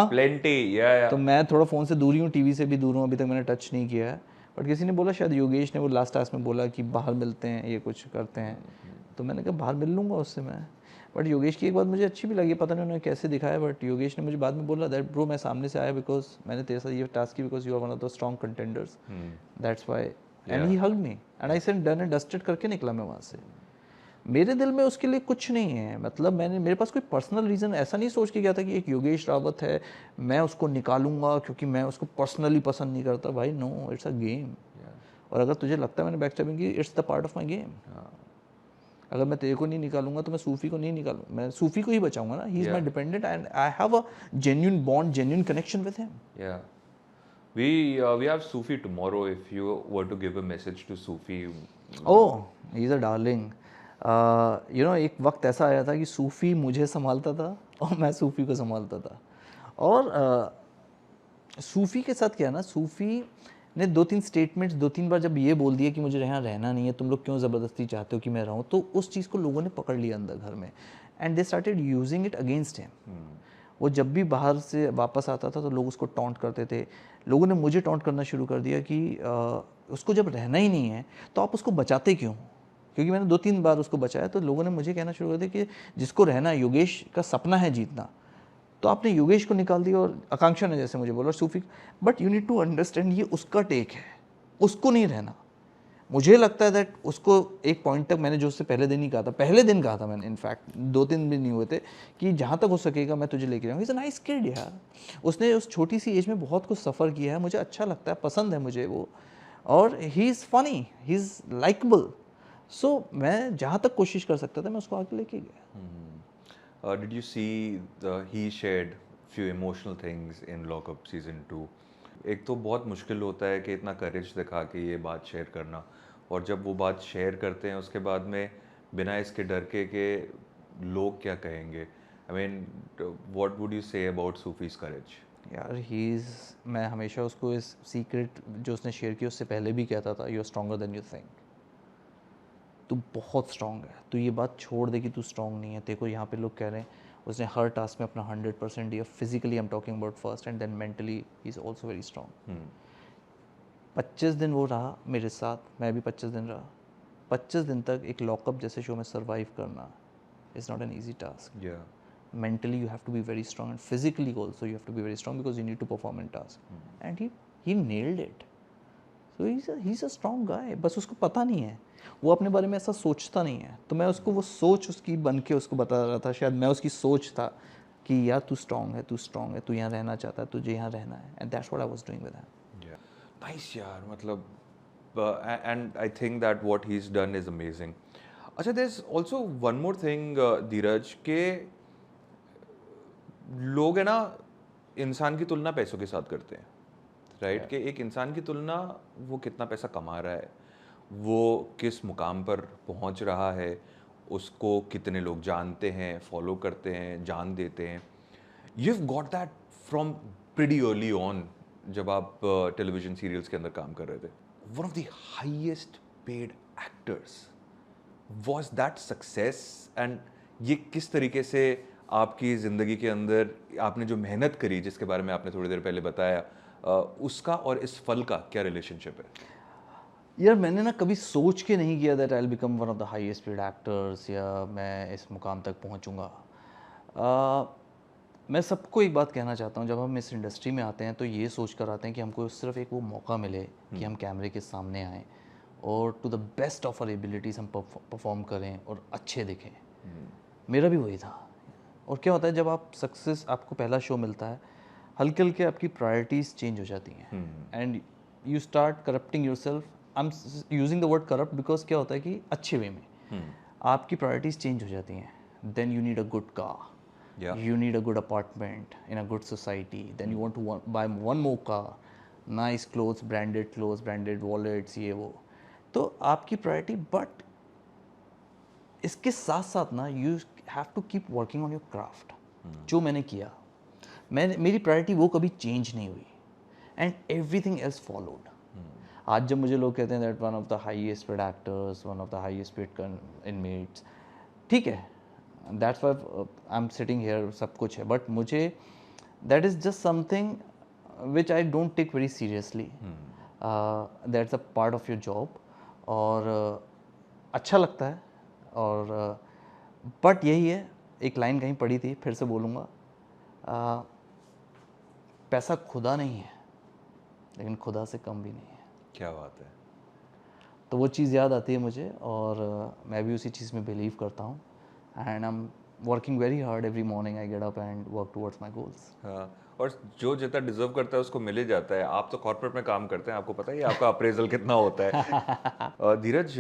प्लेंटी तो मैं थोड़ा फ़ोन से दूर ही हूँ, टीवी से भी दूर हूँ, अभी तक मैंने टच नहीं किया है। बट किसी ने बोला, शायद योगेश ने वो लास्ट टास्क में बोला कि बाहर मिलते हैं, ये कुछ करते हैं। तो मैंने कहा बाहर मिल लूँगा उससे मैं। बट योगेश की एक बात मुझे अच्छी भी लगी, पता नहीं उन्होंने कैसे दिखाया, बट योगेश ने मुझे बाद में बोला दैट ब्रो मैं सामने से आया बिकॉज मैंने तेरे साथ ये टास्क की because you are one of the strong contenders, that's why, and he hugged me and I said done and dusted करके निकला मैं वहाँ से। मेरे दिल में उसके लिए कुछ नहीं है, मतलब मेरे पास कोई पर्सनल रीज़न ऐसा नहीं सोच के गया था कि एक योगेश रावत है मैं उसको निकालूंगा क्योंकि मैं उसको पर्सनली पसंद नहीं करता। भाई नो, इट्स अ गेम। और अगर तुझे लगता है मैंने बैकस्टैबिंग की, it's the part of my game. अगर मैं तेरे को नहीं निकालूंगा तो मैं सूफी को नहीं निकालूंगा, मैं सूफी को ही बचाऊंगा ना। He is my dependent and I have a genuine bond, genuine connection with him. We have Sufi tomorrow. If you were to give a message to Sufi, oh, he's a darling. You know, एक वक्त ऐसा आया था कि सूफ़ी मुझे संभालता था और मैं सूफ़ी को संभालता था। और सूफ़ी के साथ क्या ना, सूफ़ी ने 2-3 स्टेटमेंट्स 2-3 बार जब ये बोल दिया कि मुझे यहाँ रहना नहीं है, तुम लोग क्यों ज़बरदस्ती चाहते हो कि मैं रहूँ, तो उस चीज़ को लोगों ने पकड़ लिया अंदर घर में and they started using it against him. वो जब भी बाहर से वापस आता था तो लोग उसको टॉन्ट करते थे। लोगों ने मुझे टॉन्ट करना शुरू कर दिया कि उसको जब रहना ही नहीं है तो आप उसको बचाते क्यों, क्योंकि मैंने 2-3 बार उसको बचाया। तो लोगों ने मुझे कहना शुरू कर दिया कि जिसको रहना है, योगेश का सपना है जीतना, तो आपने योगेश को निकाल दिया। और आकांक्षा ने जैसे मुझे बोला Sufi, but you need to understand ये उसका टेक है, उसको नहीं रहना। मुझे लगता है दैट उसको एक पॉइंट तक, मैंने जो उससे पहले दिन ही कहा था, पहले दिन कहा था मैंने, इनफैक्ट 2-3 दिन नहीं हुए थे, कि जहाँ तक हो सकेगा मैं तुझे लेके जाऊँगा। इज़ अ नाइस किड यार, उसने उस छोटी सी एज में बहुत कुछ सफ़र किया है, मुझे अच्छा लगता है, पसंद है मुझे वो, और he is funny, he is likeable. So मैं जहाँ तक कोशिश कर सकता था मैं उसको आगे लेके गया। Did you see he shared few emotional things in Lockup season 2? एक तो बहुत मुश्किल होता है कि इतना करेज दिखा के ये बात शेयर करना, और जब वो बात शेयर करते हैं उसके बाद में बिना इसके डर के लोग क्या कहेंगे। I mean, what would you say about Sufi's courage? यार मैं हमेशा उसको इस सीक्रेट जो उसने शेयर किया उससे पहले भी कहता था, you are stronger than you think. तू बहुत स्ट्रॉन्ग है, तू ये बात छोड़ दे कि तू स्ट्रॉन्ग नहीं है। तेरे को यहाँ पे लोग कह रहे हैं, उसने हर टास्क में अपना 100% दिया। Physically I am talking about first, and then mentally he is also very strong. 25 दिन वो रहा मेरे साथ, मैं भी 25 दिन रहा। 25 दिन तक एक लॉकअप जैसे शो में सर्वाइव करना is not an easy task. Mentally you have to be very strong, and physically also you have to be very strong because you need to perform in task. And he nailed it. So he's a strong guy. बस उसको पता नहीं है, वो अपने बारे में ऐसा सोचता नहीं है। तो मैं उसको वो सोच उसकी बन के उसको बता रहा था, शायद मैं उसकी सोच था कि यार तू स्ट्रॉन्ग है, तू स्ट्रॉन्ग है, तू यहाँ रहना चाहता है, तुझे यहाँ रहना है। And that's what I was doing with him. Nice यार, मतलब and I think that what he is done is amazing. अच्छा, there is also one more thing Dheeraj, के लोग है ना इंसान की तुलना पैसों के साथ करते हैं, राइट? कि एक इंसान की तुलना वो कितना पैसा कमा रहा है, वो किस मुकाम पर पहुंच रहा है, उसको कितने लोग जानते हैं, फॉलो करते हैं, जान देते हैं। You have got that from pretty early on, जब आप टेलीविजन सीरियल्स के अंदर काम कर रहे थे। One of the highest paid actors, was that success? And ये किस तरीके से आपकी ज़िंदगी के अंदर आपने जो मेहनत करी, जिसके बारे में आपने थोड़ी देर पहले बताया, उसका और इस फल का क्या रिलेशनशिप है? यार मैंने ना कभी सोच के नहीं किया that I will become one of the highest paid actors, या मैं इस मुकाम तक पहुंचूंगा। मैं सबको एक बात कहना चाहता हूँ, जब हम इस इंडस्ट्री में आते हैं तो ये सोच कर आते हैं कि हमको सिर्फ एक वो मौका मिले कि हम कैमरे के सामने आएँ और to the best of our abilities हम परफॉर्म करें और अच्छे दिखें। मेरा भी वही था, और क्या होता है जब आप सक्सेस, आपको पहला शो मिलता है, हल्के हल्के आपकी प्रायोरिटीज़ चेंज हो जाती हैं and you start corrupting your self. I am using the word corrupt because क्या होता है कि अच्छे वे में आपकी प्रायोरिटीज़ चेंज हो जाती हैं. Then you need a good car, you need a good apartment in a good society, then you want to buy one more car, nice clothes, branded wallets, ये वो. तो आपकी प्रायोरिटी, बट इसके साथ साथ ना you have to keep working on your craft. जो मैंने किया, मेरी प्रायोरिटी वो कभी चेंज नहीं हुई एंड एवरीथिंग एल्स फॉलोड. आज जब मुझे लोग कहते हैं that one of the highest paid actors, one of the highest paid inmates, ठीक है, that's why I am sitting here, सब कुछ है, बट मुझे that is just something which I don't take very seriously. That's a part of your job और अच्छा लगता है. और बट यही है, एक लाइन कहीं पड़ी थी, फिर से बोलूँगा, पैसा खुदा नहीं है लेकिन खुदा से कम भी नहीं है. क्या बात है. तो वो चीज़ याद आती है मुझे और मैं भी उसी चीज़ में बिलीव करता हूँ. And I am working very hard every morning. I get up and work towards my goals. हाँ, और जो जितना डिजर्व करता है उसको मिल ही जाता है. आप तो कॉर्पोरेट में काम करते हैं, आपको पता है आपका अप्रेजल कितना होता है. Dheeraj,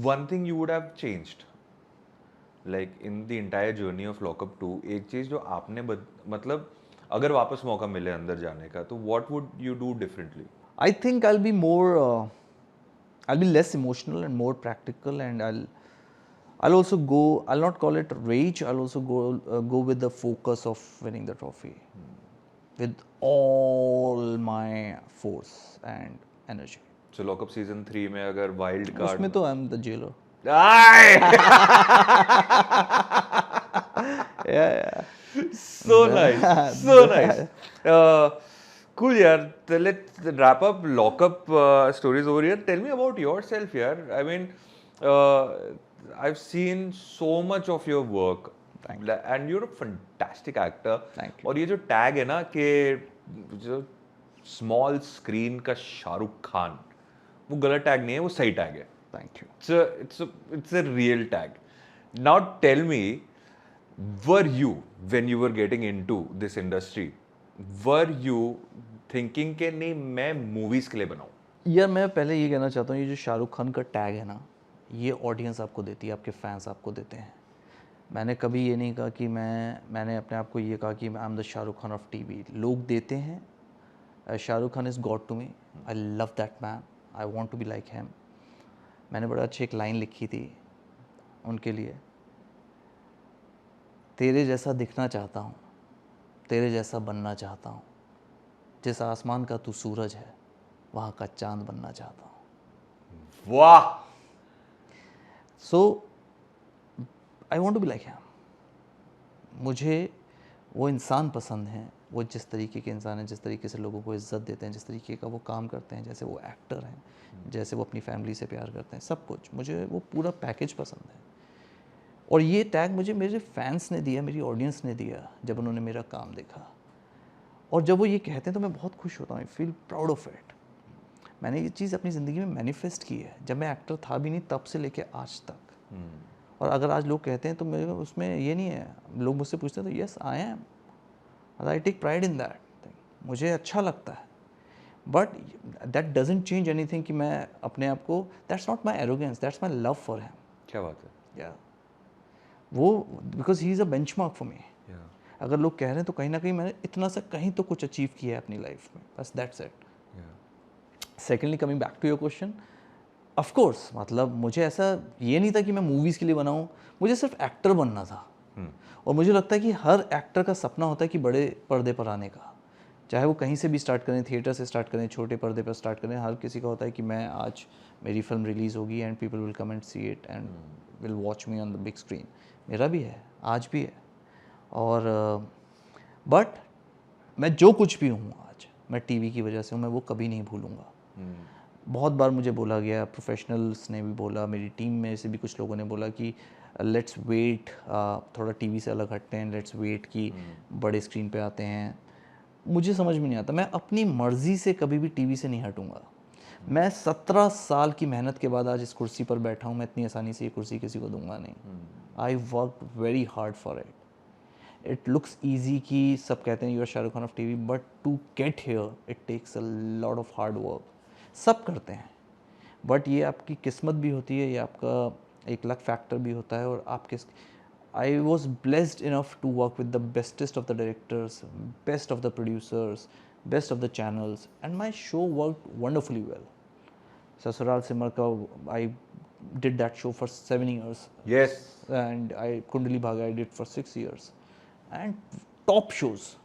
one thing you would have changed like in the entire journey of lockup 2, एक चीज़ जो आपने मतलब अगर वापस मौका मिले अंदर जाने का, तो what would you do differently? I think I'll be more, I'll be less emotional and more practical, and I'll also go. I'll not call it rage. I'll also go with the focus of winning the trophy, with all my force and energy. So lockup season 3 में अगर wild card, उसमें तो I'm the jailer. Yeah. So nice, so nice. Cool, yaar. Let's wrap up lockup stories over here. Tell me about yourself, yaar. I mean, I've seen so much of your work. And you're a fantastic actor. Thank you. और ये जो tag है ना कि जो small screen का शाहरुख खान, वो गलत tag नहीं है, वो सही tag है. Thank you. It's a real tag. Now tell me, were you, when you were getting into this industry, were you thinking कि नहीं मैं movies के लिए बनाऊँ? यार मैं पहले ये कहना चाहता हूँ, ये जो शाहरुख खान का टैग है ना, ये ऑडियंस आपको देती है, आपके फैंस आपको देते हैं. मैंने कभी ये नहीं कहा कि मैंने अपने आप को ये कहा कि I am the Shahrukh Khan of TV. लोग देते हैं. Shahrukh Khan is god to me. I love that man. I want to be like him. मैंने बड़ा अच्छी एक लाइन लिखी थी उनके लिए, तेरे जैसा दिखना चाहता हूँ, तेरे जैसा बनना चाहता हूँ, जिस आसमान का तू सूरज है वहाँ का चांद बनना चाहता हूँ. वाह. So I want to be like him. मुझे वो इंसान पसंद हैं, वो जिस तरीके के इंसान हैं, जिस तरीके से लोगों को इज्जत देते हैं, जिस तरीके का वो काम करते हैं, जैसे वो एक्टर हैं, जैसे वो अपनी फैमिली से प्यार करते हैं, सब कुछ मुझे वो पूरा पैकेज पसंद है. और ये टैग मुझे मेरे फैंस ने दिया, मेरी ऑडियंस ने दिया जब उन्होंने मेरा काम देखा. और जब वो ये कहते हैं तो मैं बहुत खुश होता हूँ. I feel proud of it. मैंने ये चीज़ अपनी ज़िंदगी में मैनिफेस्ट की है, जब मैं एक्टर था भी नहीं तब से लेके आज तक. और अगर आज लोग कहते हैं तो मेरे उसमें ये नहीं है, लोग मुझसे पूछते हैं तो yes I am, I take pride in that thing. मुझे अच्छा लगता है, but that doesn't change anything कि मैं अपने आप को, that's not my arrogance, that's my love for him. क्या बात है. या वो because he is a benchmark for me. अगर लोग कह रहे हैं तो कहीं ना कहीं मैंने इतना सा कहीं तो कुछ अचीव किया है अपनी लाइफ में, बस that's it. Secondly, coming back to your question, of course मतलब मुझे ऐसा ये नहीं था कि मैं मूवीज़ के लिए बनाऊँ, मुझे सिर्फ एक्टर बनना था. और मुझे लगता है कि हर एक्टर का सपना होता है कि बड़े पर्दे पर आने का, चाहे वो कहीं से भी स्टार्ट करें, थिएटर से स्टार्ट करें, छोटे पर्दे पर स्टार्ट करें. हर किसी का होता है कि मैं आज मेरी फिल्म रिलीज़ होगी and people will come and see it and will watch me on the big screen. मेरा भी है, आज भी है. और बट मैं जो कुछ भी हूँ आज, मैं टीवी की वजह से हूँ, मैं वो कभी नहीं भूलूँगा. बहुत बार मुझे बोला गया, प्रोफेशनल्स ने भी बोला, मेरी टीम में से भी कुछ लोगों ने बोला कि लेट्स वेट, थोड़ा टीवी से अलग हटते हैं, लेट्स वेट कि बड़े स्क्रीन पे आते हैं. मुझे समझ में नहीं आता. मैं अपनी मर्ज़ी से कभी भी टीवी से नहीं हटूँगा. मैं 17 साल की मेहनत के बाद आज इस कुर्सी पर बैठा हूँ. मैं इतनी आसानी से ये कुर्सी किसी को दूंगा नहीं. I worked very hard for it. It looks easy कि सब कहते हैं you are Shahrukh Khan of TV, but to get here it takes a lot of hard work. सब करते हैं, but ये आपकी किस्मत भी होती है, ये आपका एक लक फैक्टर भी होता है, और आपके I was blessed enough to work with the bestest of the directors, best of the producers, best of the channels, and my show worked wonderfully well. Sasural Simar Ka, I did that show for 7 years. Yes. And Kundali Bhaga I did for 6 years. And top shows,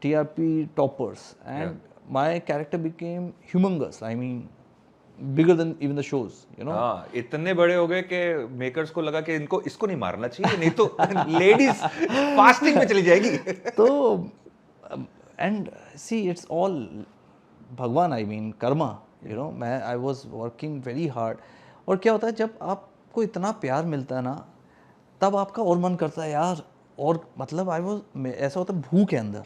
TRP toppers. And my character became humongous. I mean, bigger than even the shows, you know. हाँ, इतने बड़े हो गए कि makers को लगा कि इसको नहीं मारना चाहिए, नहीं तो लेडीज फास्टिंग में चली जाएगी. तो and see, it's all भगवान, I mean Karma, you know. I was working very hard. और क्या होता है जब आपको इतना प्यार मिलता है ना, तब आपका और मन करता है यार, और मतलब ऐसा होता है भूख है अंदर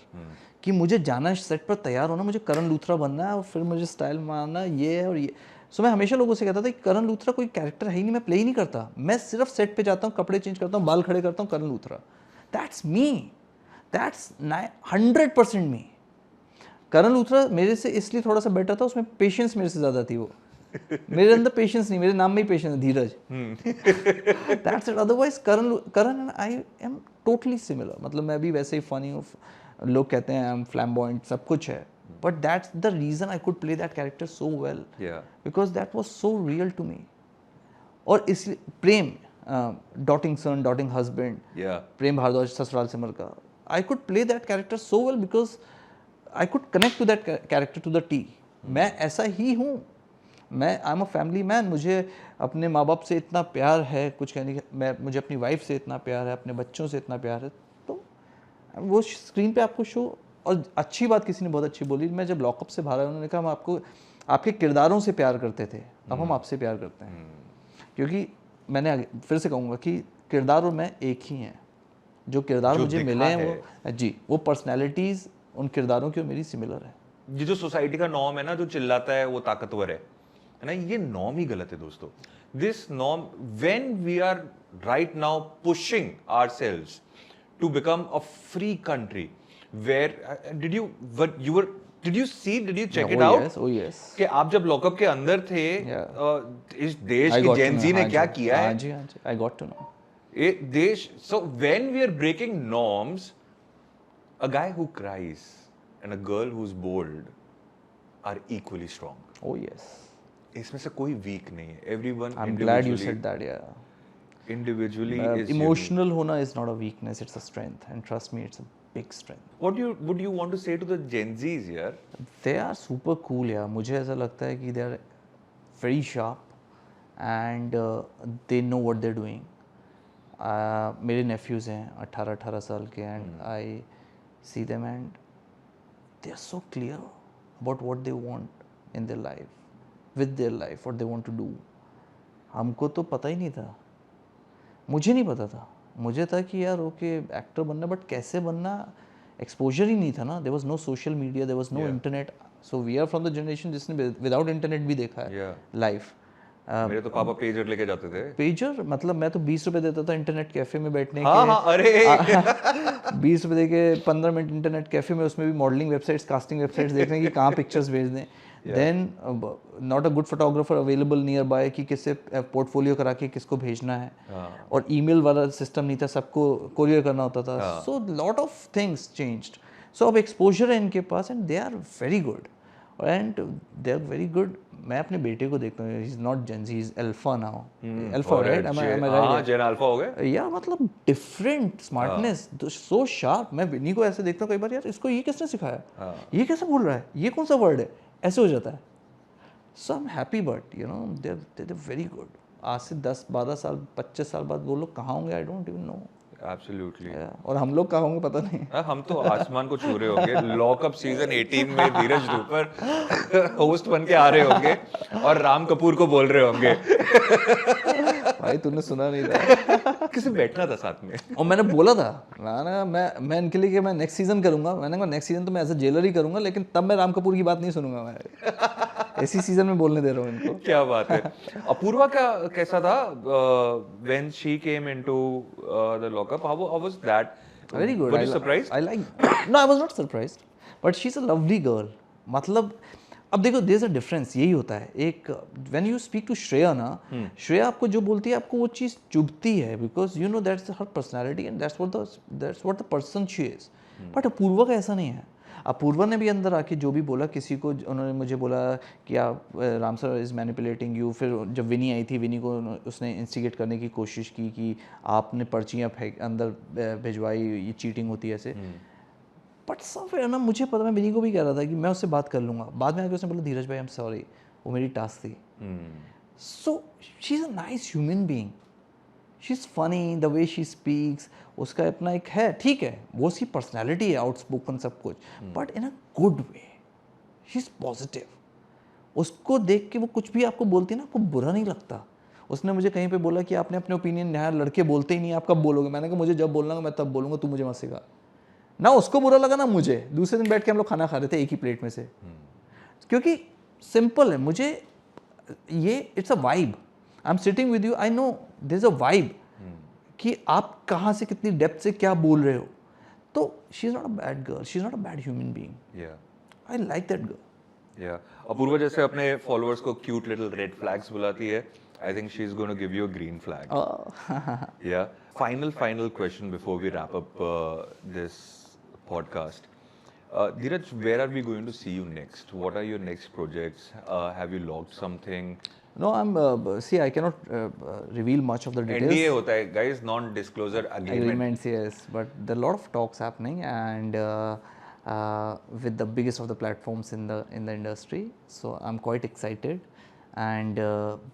कि मुझे जाना है सेट पर, तैयार होना, मुझे करण लूथरा बनना है और फिर मुझे स्टाइल मारना ये है और ये. सो मैं हमेशा लोगों से कहता था कि करण लूथरा कोई कैरेक्टर है ही नहीं, मैं प्ले ही नहीं करता, मैं सिर्फ सेट पे जाता हूँ, कपड़े चेंज करता हूँ, बाल खड़े करता हूँ, Karan Luthra. That's me, that's 100% मी. करण लूथरा मेरे से इसलिए थोड़ा सा बेटर था, उसमें पेशेंस मेरे से ज़्यादा थी. वो मेरे अंदर पेशेंस नहीं, मेरे नाम में ही पेशेंस है, Dheeraj. That's it. Otherwise Karan and I am totally similar. मतलब मैं भी वैसे ही फनी हूँ, लोग कहते हैं आई एम फ्लैम्बॉयंट, सब कुछ है, but that's the reason I could play that character so well, because that was so real to me. और इसलिए प्रेम, डॉटिंग सन, डॉटिंग husband, Prem Bhardwaj, Sasural Simar Ka, I could play that character so well because I could connect to that character to the T. मैं ऐसा ही हूँ, मैं I am a family man. मुझे अपने माँ बाप से इतना प्यार है, कुछ कहने के, मुझे अपनी वाइफ से इतना प्यार है, अपने बच्चों से इतना प्यार है. तो वो स्क्रीन पे आपको शो. और अच्छी बात किसी ने बहुत अच्छी बोली, मैं जब लॉकअप से बाहर आया, उन्होंने कहा हम आपको आपके किरदारों से प्यार करते थे, अब हम आपसे प्यार करते हैं. क्योंकि मैंने फिर से कहूँगा कि किरदार और मैं एक ही हैं. जो किरदार मुझे मिले हैं वो जी, वो पर्सनैलिटीज़ उन किरदारों की और मेरी सिमिलर है. ये जो सोसाइटी का नॉर्म है ना, जो चिल्लाता है वो ताकतवर है ना, ये नॉर्म ही गलत है दोस्तों. This norm, when we are right now pushing ourselves to become a free country, where did you check it out? Oh yes. कि आप जब लॉकअप के अंदर थे, इस देश की जेन ज़ी ने क्या किया है? हाँ जी, I got to know. देश, so when we are breaking norms, a guy who cries and a girl who's bold are equally strong. Oh yes. इसमें से कोई weak नहीं है. Everyone. I'm glad you said that. Yeah. Individually is emotional होना is not a weakness, it's a strength, and trust me, it's a big strength. What would you want to say to the Gen Zs here? They are super cool यार. मुझे ऐसा लगता है कि they are very sharp and they know what they're doing. मेरे nephews हैं 18 साल के, and I see them and they are so clear about what they want in their life, with their life, what they want to do. हमको तो पता ही नहीं था, मुझे नहीं पता था. मुझे था कि यार ओके एक्टर बनना, बट कैसे बनना, एक्सपोजर ही नहीं था ना. There was no social media, there was no internet. So we are from the generation जिसने विदाउट इंटरनेट भी देखा है लाइव. मेरे तो पापा पेजर लेके जाते थे. पेजर मतलब मैं तो 20 रुपए देता था इंटरनेट कैफे में बैठने के. हाँ, अरे 20 रुपए दे के 15 मिनट इंटरनेट कैफे में, उसमें भी मॉडलिंग वेबसाइट्स, कास्टिंग वेबसाइट्स देखने की कहाँ पिक्चर्स भेज दें. Then not a good photographer available nearby कि किससे पोर्टफोलियो करा के किसको भेजना है. और ईमेल वाला सिस्टम नहीं था, सबको कोरियर करना होता था. So lot of things changed. So अब एक्सपोजर है इनके पास and they are very good, and they are very good. मैं अपने बेटे को देखता हूँ, he is not Gen Z, he is alpha now. Alpha right? am I right? हाँ, जेन अल्फा हो गए. या मतलब डिफरेंट स्मार्टनेस, सो शार्प. मैं विनी को ऐसे देखता हूँ कई बार, यार इसको ये किसने सिखाया, ये कैसे बोल रहा है, ये कौन सा वर्ड है, ऐसे हो जाता है. So I am happy, but you know they are very good. आज से 10-12 साल 25 साल बाद वो लोग कहाँ होंगे, I don't even know. Absolutely. और हम लोग कहाँ होंगे पता नहीं. हम तो आसमान को छू रहे होंगे. लॉकअप सीजन 18 में धीरज धूपर होस्ट बन के आ रहे होंगे और राम कपूर को बोल रहे होंगे. भाई तूने सुना नहीं था। किसी बैठना था साथ में। और मैंने बोला था मैं इनके लिए कि मैं नेक्स्ट सीजन करूंगा, मैंने कहा नेक्स्ट सीजन तो मैं एज अ जेलर ही करूंगा, लेकिन तब मैं राम कपूर की बात नहीं सुनूंगा, मैं इसी सीजन में बोलने दे रहा हूँ इनको। क्या बात है। अपूर्वा का कैसा था when she came into the lockup, how was that? Very good. Were you surprised? I like. No, I was not surprised. But she's a lovely girl. मतलब अब देखो there's a difference, यही होता है एक when you speak to Shreya ना, श्रेया आपको जो बोलती है आपको वो चीज़ चुभती है, because you know that's her personality and that's what the person she is. But Apoorva का ऐसा नहीं है। अपूर्वा ने भी अंदर आके जो भी बोला, किसी को उन्होंने मुझे बोला कि आप Ram sir is manipulating you, फिर जब विनी आई थी विनी को उसने इंस्टिगेट करने की कोशिश की कि आपने पर्चियाँ फेंक अंदर भिजवाई, ये चीटिंग होती है ऐसे। बट सब ना मुझे पता, मैं विनी को भी कह रहा था कि मैं उससे बात कर लूँगा, बाद में आके उसने बोला धीरज भाई आई एम सॉरी, वो मेरी टास्क थी। So she is a nice human being, she is funny, the way she speaks, उसका अपना एक है, ठीक है वो उसकी पर्सनैलिटी है, आउटस्पोकन सब कुछ, but in a good way, she is positive. उसको देख के वो कुछ भी आपको बोलती है ना, आपको बुरा नहीं लगता। उसने मुझे कहीं पे बोला कि आपने अपने ओपिनियन, यहाँ लड़के बोलते ही नहीं, आप कब बोलोगे? मैंने कहा मुझे जब बोलना मैं तब बोलूँगा, तू मुझे मत सिखा। ना उसको बुरा लगा ना मुझे। दूसरे दिन बैठ के हम लोग खाना खा रहे थे एक ही प्लेट में से, क्योंकि सिंपल है, मुझे ये it's a vibe, I am sitting with you, I know there is a vibe कि आप कहाँ से कितनी डेप्थ से क्या बोल रहे हो। तो she is not a bad girl, she is not a bad human being, I like that girl. Apurva जैसे अपने फॉलोअर्स को क्यूट लिटिल रेड फ्लैग्स बुलाती है, I think she is gonna give you a green flag. या final question before we wrap up this podcast. Dheeraj, where are we going to see you next? What are your next projects? Have you logged something? No, I'm see, I cannot reveal much of the details. NDA होता है guys, non-disclosure agreement. Agreements, yes, but there are a lot of talks happening, and with the biggest of the platforms in the industry, so I'm quite excited, and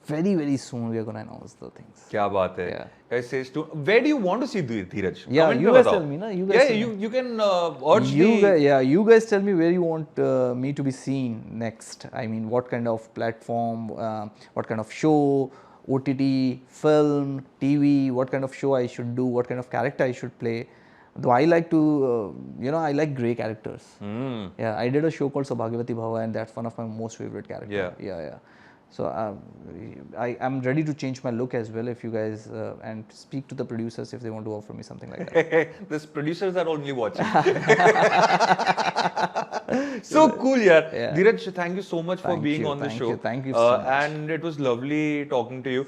very soon we are going to announce the things. क्या बात है. Yeah. Guys, says to where do you want to see Dheeraj? Yeah, Comment you में guys बताओ. tell me, na? You guys tell me. You can urge You the. guys, yeah, you guys tell me where you want me to be seen next. I mean, what kind of platform, what kind of show, OTT, film, TV, what kind of show I should do, what kind of character I should play. Though I like to, I like grey characters. Yeah, I did a show called Sabhagyavati Bhava, and that's one of my most favorite characters. Yeah. So I'm ready to change my look as well if you guys and speak to the producers if they want to offer me something like that. These producers are only watching. So cool, yaar. Yeah. Dheeraj, thank you so much for being on the show. Thank you so much. And it was lovely talking to you.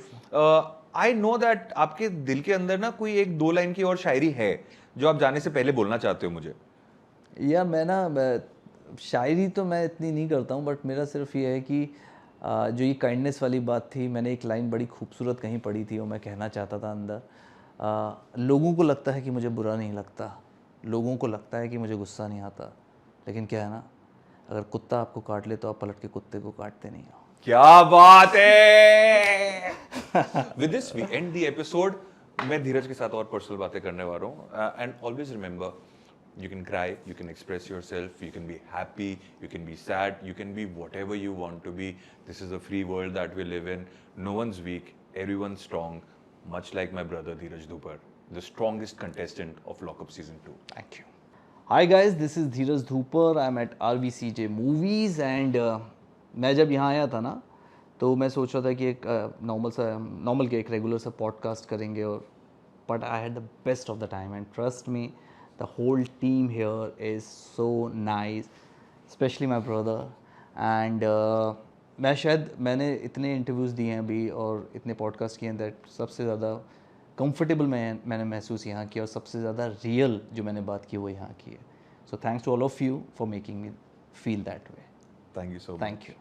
I know that आपके दिल के अंदर ना कोई एक दो line की और शायरी है जो आप जाने से पहले बोलना चाहते हो मुझे. या मैं शायरी तो मैं इतनी नहीं करता हूँ, बट मेरा सिर्फ ये है कि जो ये काइंडनेस वाली बात थी, मैंने एक लाइन बड़ी खूबसूरत कहीं पढ़ी थी और मैं कहना चाहता था अंदर, लोगों को लगता है कि मुझे बुरा नहीं लगता, लोगों को लगता है कि मुझे गुस्सा नहीं आता, लेकिन क्या है ना, अगर कुत्ता आपको काट ले तो आप पलट के कुत्ते को काटते नहीं हो। क्या बात है। With this we end the episode. मैं धीरज के साथ और पर्सनल बातें करने वाला हूँ, and always remember, you can cry, you can express yourself, you can be happy, you can be sad, you can be whatever you want to be. This is a free world that we live in. No one's weak, everyone's strong, much like my brother Dheeraj Dhupar, the strongest contestant of Lockup Season 2. Thank you. Hi guys, this is Dheeraj Dhupar. I'm at RVCJ Movies, and मैं जब यहाँ आया था ना, तो मैं सोच रहा था कि एक नॉर्मल के एक रेगुलर सा पॉडकास्ट करेंगे, और but I had the best of the time, and trust me, the whole team here is so nice, especially my brother, and मैं शायद मैंने इतने इंटरव्यूज़ दिए हैं अभी और इतने पॉडकास्ट किए हैं दैट सबसे ज़्यादा कंफर्टेबल मैंने महसूस यहाँ किया, और सबसे ज़्यादा रियल जो मैंने बात की वो यहाँ की है. So thanks to all of you for making me feel that way. Thank you so much. Thank you.